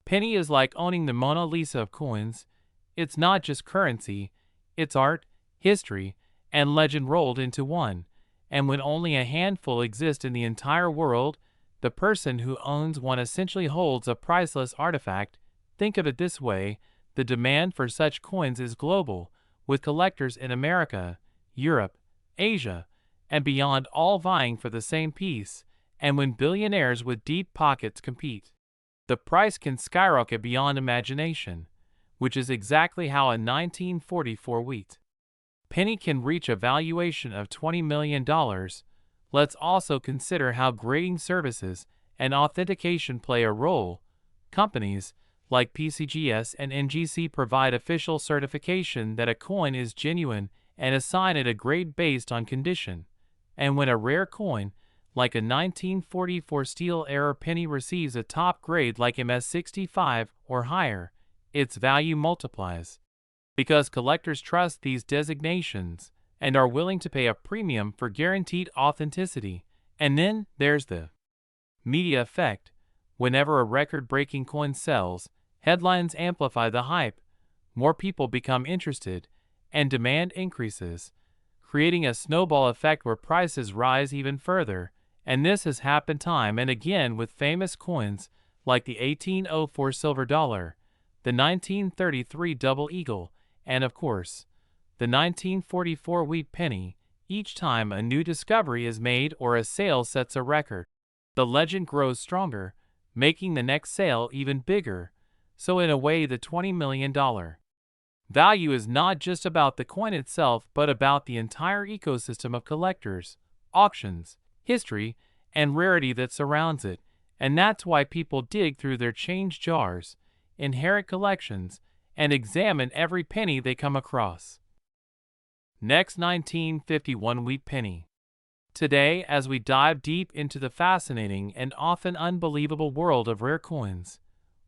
penny is like owning the Mona Lisa of coins. It's not just currency, it's art, history, and legend rolled into one. And when only a handful exist in the entire world, the person who owns one essentially holds a priceless artifact. Think of it this way, the demand for such coins is global, with collectors in America, Europe, Asia, and beyond all vying for the same piece. And when billionaires with deep pockets compete, the price can skyrocket beyond imagination, which is exactly how a 1944 wheat penny can reach a valuation of $20 million. Let's also consider how grading services and authentication play a role. Companies like PCGS and NGC provide official certification that a coin is genuine and assign it a grade based on condition. And when a rare coin, like a 1944 steel era penny, receives a top grade like MS65 or higher, its value multiplies. Because collectors trust these designations and are willing to pay a premium for guaranteed authenticity. And then there's the media effect. Whenever a record-breaking coin sells, headlines amplify the hype, more people become interested, and demand increases, creating a snowball effect where prices rise even further. And this has happened time and again with famous coins like the 1804 silver dollar, the 1933 double eagle, and of course, the 1944 wheat penny. Each time a new discovery is made or a sale sets a record, the legend grows stronger, making the next sale even bigger. So in a way, the $20 million value is not just about the coin itself, but about the entire ecosystem of collectors, auctions, history, and rarity that surrounds it. And that's why people dig through their change jars, inherit collections, and examine every penny they come across. Next, 1951 wheat penny. Today, as we dive deep into the fascinating and often unbelievable world of rare coins,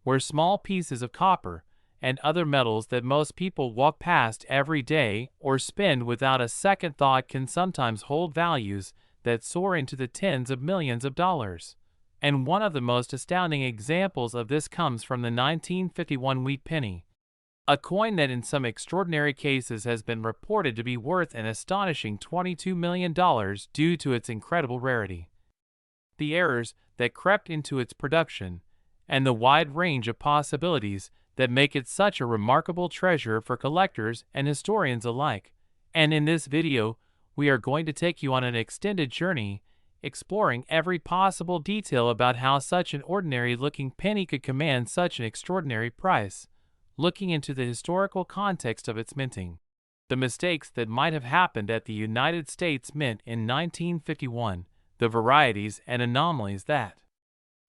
where small pieces of copper and other metals that most people walk past every day or spend without a second thought can sometimes hold values that soar into the tens of millions of dollars. And one of the most astounding examples of this comes from the 1951 wheat penny, a coin that in some extraordinary cases has been reported to be worth an astonishing $22 million due to its incredible rarity, the errors that crept into its production, and the wide range of possibilities that make it such a remarkable treasure for collectors and historians alike. And in this video, we are going to take you on an extended journey, exploring every possible detail about how such an ordinary-looking penny could command such an extraordinary price, looking into the historical context of its minting, the mistakes that might have happened at the United States Mint in 1951, the varieties and anomalies that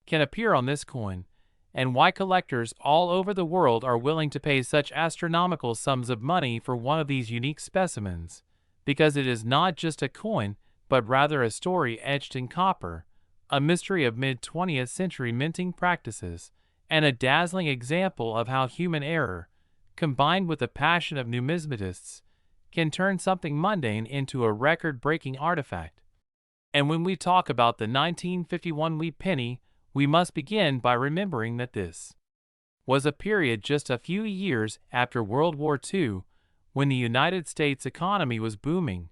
can appear on this coin, and why collectors all over the world are willing to pay such astronomical sums of money for one of these unique specimens. Because it is not just a coin, but rather a story etched in copper, a mystery of mid-20th century minting practices, and a dazzling example of how human error, combined with the passion of numismatists, can turn something mundane into a record-breaking artifact. And when we talk about the 1951 wheat penny, We must begin by remembering that this was a period just a few years after World War II, when the United States economy was booming,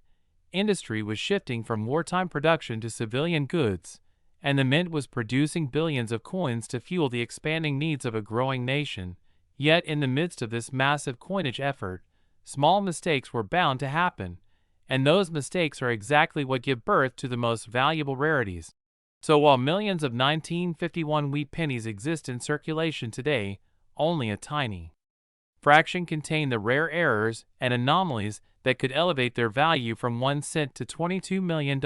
industry was shifting from wartime production to civilian goods, and the mint was producing billions of coins to fuel the expanding needs of a growing nation. Yet in the midst of this massive coinage effort, small mistakes were bound to happen, and those mistakes are exactly what give birth to the most valuable rarities. So while millions of 1951 wheat pennies exist in circulation today, only a tiny fraction contain the rare errors and anomalies that could elevate their value from 1 cent to $22 million.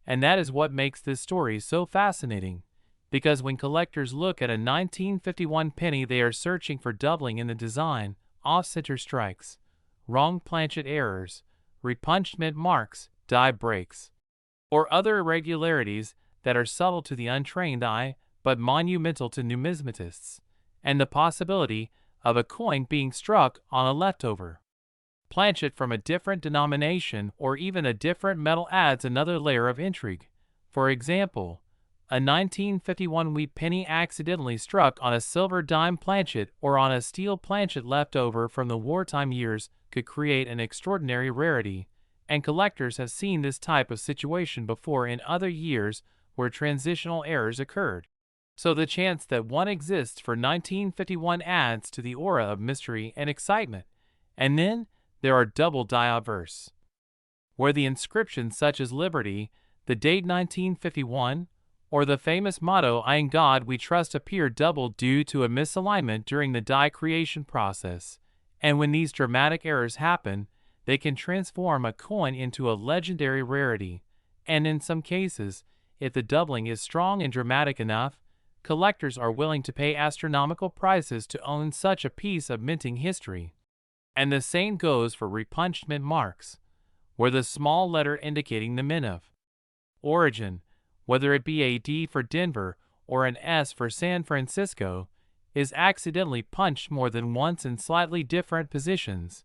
And that is what makes this story so fascinating, because when collectors look at a 1951 penny, they are searching for doubling in the design, off-center strikes, wrong planchet errors, repunched mint marks, die breaks, or other irregularities that are subtle to the untrained eye but monumental to numismatists, and the possibility of a coin being struck on a leftover planchet from a different denomination or even a different metal adds another layer of intrigue. For example, a 1951 wheat penny accidentally struck on a silver dime planchet or on a steel planchet left over from the wartime years could create an extraordinary rarity, and collectors have seen this type of situation before in other years where transitional errors occurred. So the chance that one exists for 1951 adds to the aura of mystery and excitement. And then there are double die verse, where the inscriptions such as Liberty, the date 1951, or the famous motto "In God We Trust" appear double due to a misalignment during the die creation process. And when these dramatic errors happen, they can transform a coin into a legendary rarity. And in some cases, if the doubling is strong and dramatic enough, collectors are willing to pay astronomical prices to own such a piece of minting history. And the same goes for repunched mint marks, where the small letter indicating the mint of origin, whether it be a D for Denver or an S for San Francisco, is accidentally punched more than once in slightly different positions,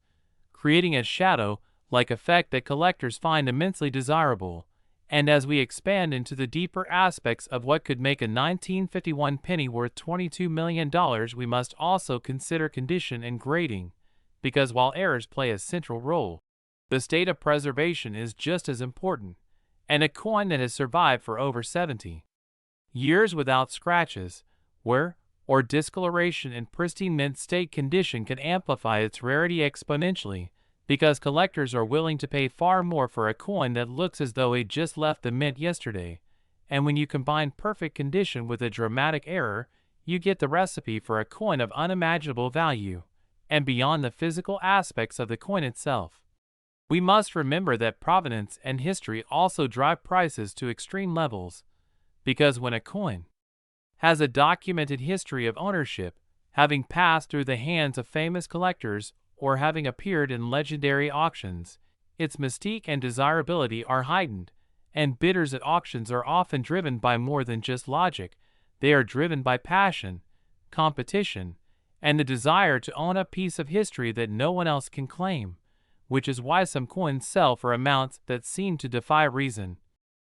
creating a shadow-like effect that collectors find immensely desirable. And as we expand into the deeper aspects of what could make a 1951 penny worth $22 million, we must also consider condition and grading, because while errors play a central role, the state of preservation is just as important, and a coin that has survived for over 70 years without scratches, wear, or discoloration in pristine mint state condition can amplify its rarity exponentially, because collectors are willing to pay far more for a coin that looks as though it just left the mint yesterday. And when you combine perfect condition with a dramatic error, you get the recipe for a coin of unimaginable value. And beyond the physical aspects of the coin itself, we must remember that provenance and history also drive prices to extreme levels, because when a coin has a documented history of ownership, having passed through the hands of famous collectors or having appeared in legendary auctions, its mystique and desirability are heightened, and bidders at auctions are often driven by more than just logic. They are driven by passion, competition, and the desire to own a piece of history that no one else can claim, which is why some coins sell for amounts that seem to defy reason.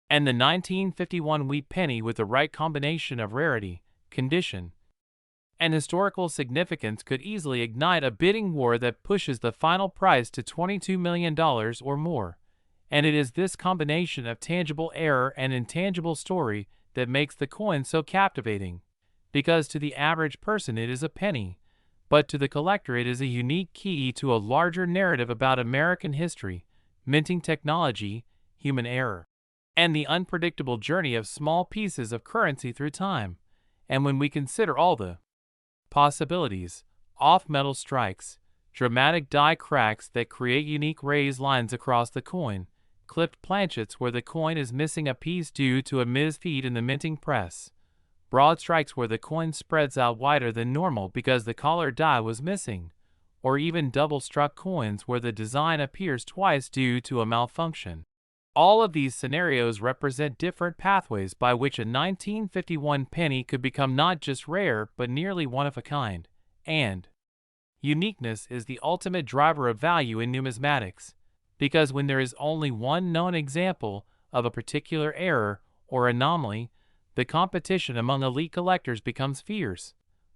And the 1951 wheat penny, with the right combination of rarity, condition, and historical significance, could easily ignite a bidding war that pushes the final price to $22 million or more. And it is this combination of tangible error and intangible story that makes the coin so captivating, because to the average person it is a penny, but to the collector it is a unique key to a larger narrative about American history, minting technology, human error, and the unpredictable journey of small pieces of currency through time. And when we consider all the possibilities, off-metal strikes, dramatic die cracks that create unique raised lines across the coin, clipped planchets where the coin is missing a piece due to a misfeed in the minting press, broad strikes where the coin spreads out wider than normal because the collar die was missing, or even double-struck coins where the design appears twice due to a malfunction. All of these scenarios represent different pathways by which a 1951 penny could become not just rare but nearly one of a kind, and uniqueness is the ultimate driver of value in numismatics, because when there is only one known example of a particular error or anomaly, the competition among elite collectors becomes fierce,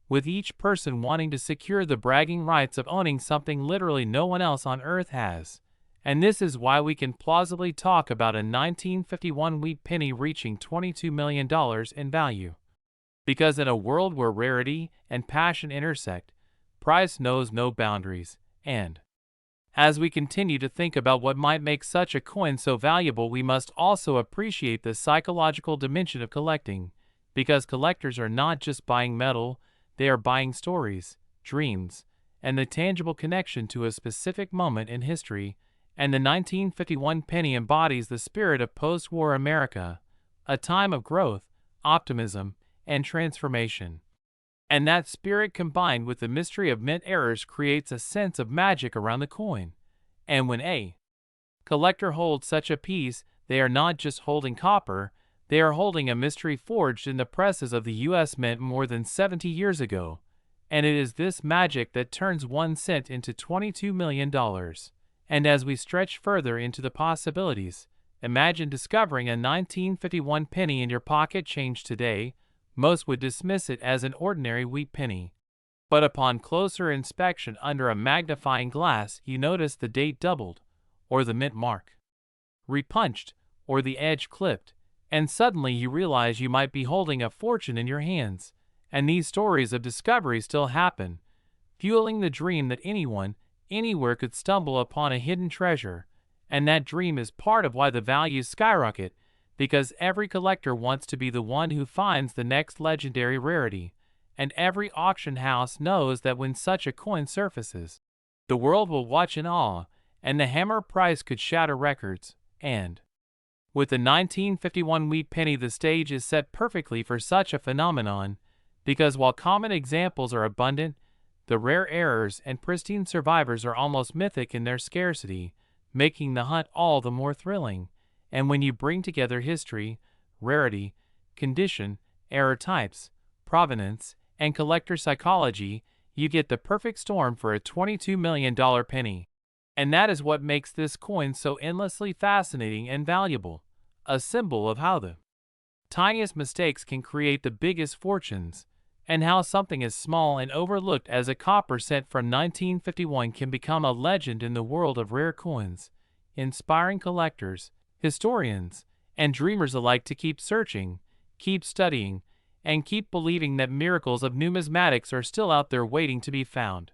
with each person wanting to secure the bragging rights of owning something literally no one else on Earth has. And this is why we can plausibly talk about a 1951 wheat penny reaching $22 million in value. Because in a world where rarity and passion intersect, price knows no boundaries, and as we continue to think about what might make such a coin so valuable, we must also appreciate the psychological dimension of collecting, because collectors are not just buying metal, they are buying stories, dreams, and the tangible connection to a specific moment in history, and the 1951 penny embodies the spirit of post-war America, a time of growth, optimism, and transformation. And that spirit combined with the mystery of mint errors creates a sense of magic around the coin. And when a collector holds such a piece, they are not just holding copper, they are holding a mystery forged in the presses of the U.S. Mint more than 70 years ago. And it is this magic that turns 1 cent into $22 million. And as we stretch further into the possibilities, imagine discovering a 1951 penny in your pocket change today. Most would dismiss it as an ordinary wheat penny. But upon closer inspection under a magnifying glass, you notice the date doubled, or the mint mark repunched, or the edge clipped, and suddenly you realize you might be holding a fortune in your hands. And these stories of discovery still happen, fueling the dream that anyone, anywhere could stumble upon a hidden treasure. And that dream is part of why the values skyrocket, because every collector wants to be the one who finds the next legendary rarity, and every auction house knows that when such a coin surfaces, the world will watch in awe, and the hammer price could shatter records. And with the 1951 wheat penny, the stage is set perfectly for such a phenomenon, because while common examples are abundant, the rare errors and pristine survivors are almost mythic in their scarcity, making the hunt all the more thrilling. And when you bring together history, rarity, condition, error types, provenance, and collector psychology, you get the perfect storm for a $22 million penny. And that is what makes this coin so endlessly fascinating and valuable, a symbol of how the tiniest mistakes can create the biggest fortunes, and how something as small and overlooked as a copper cent from 1951 can become a legend in the world of rare coins, inspiring collectors, historians, and dreamers alike to keep searching, keep studying, and keep believing that miracles of numismatics are still out there waiting to be found.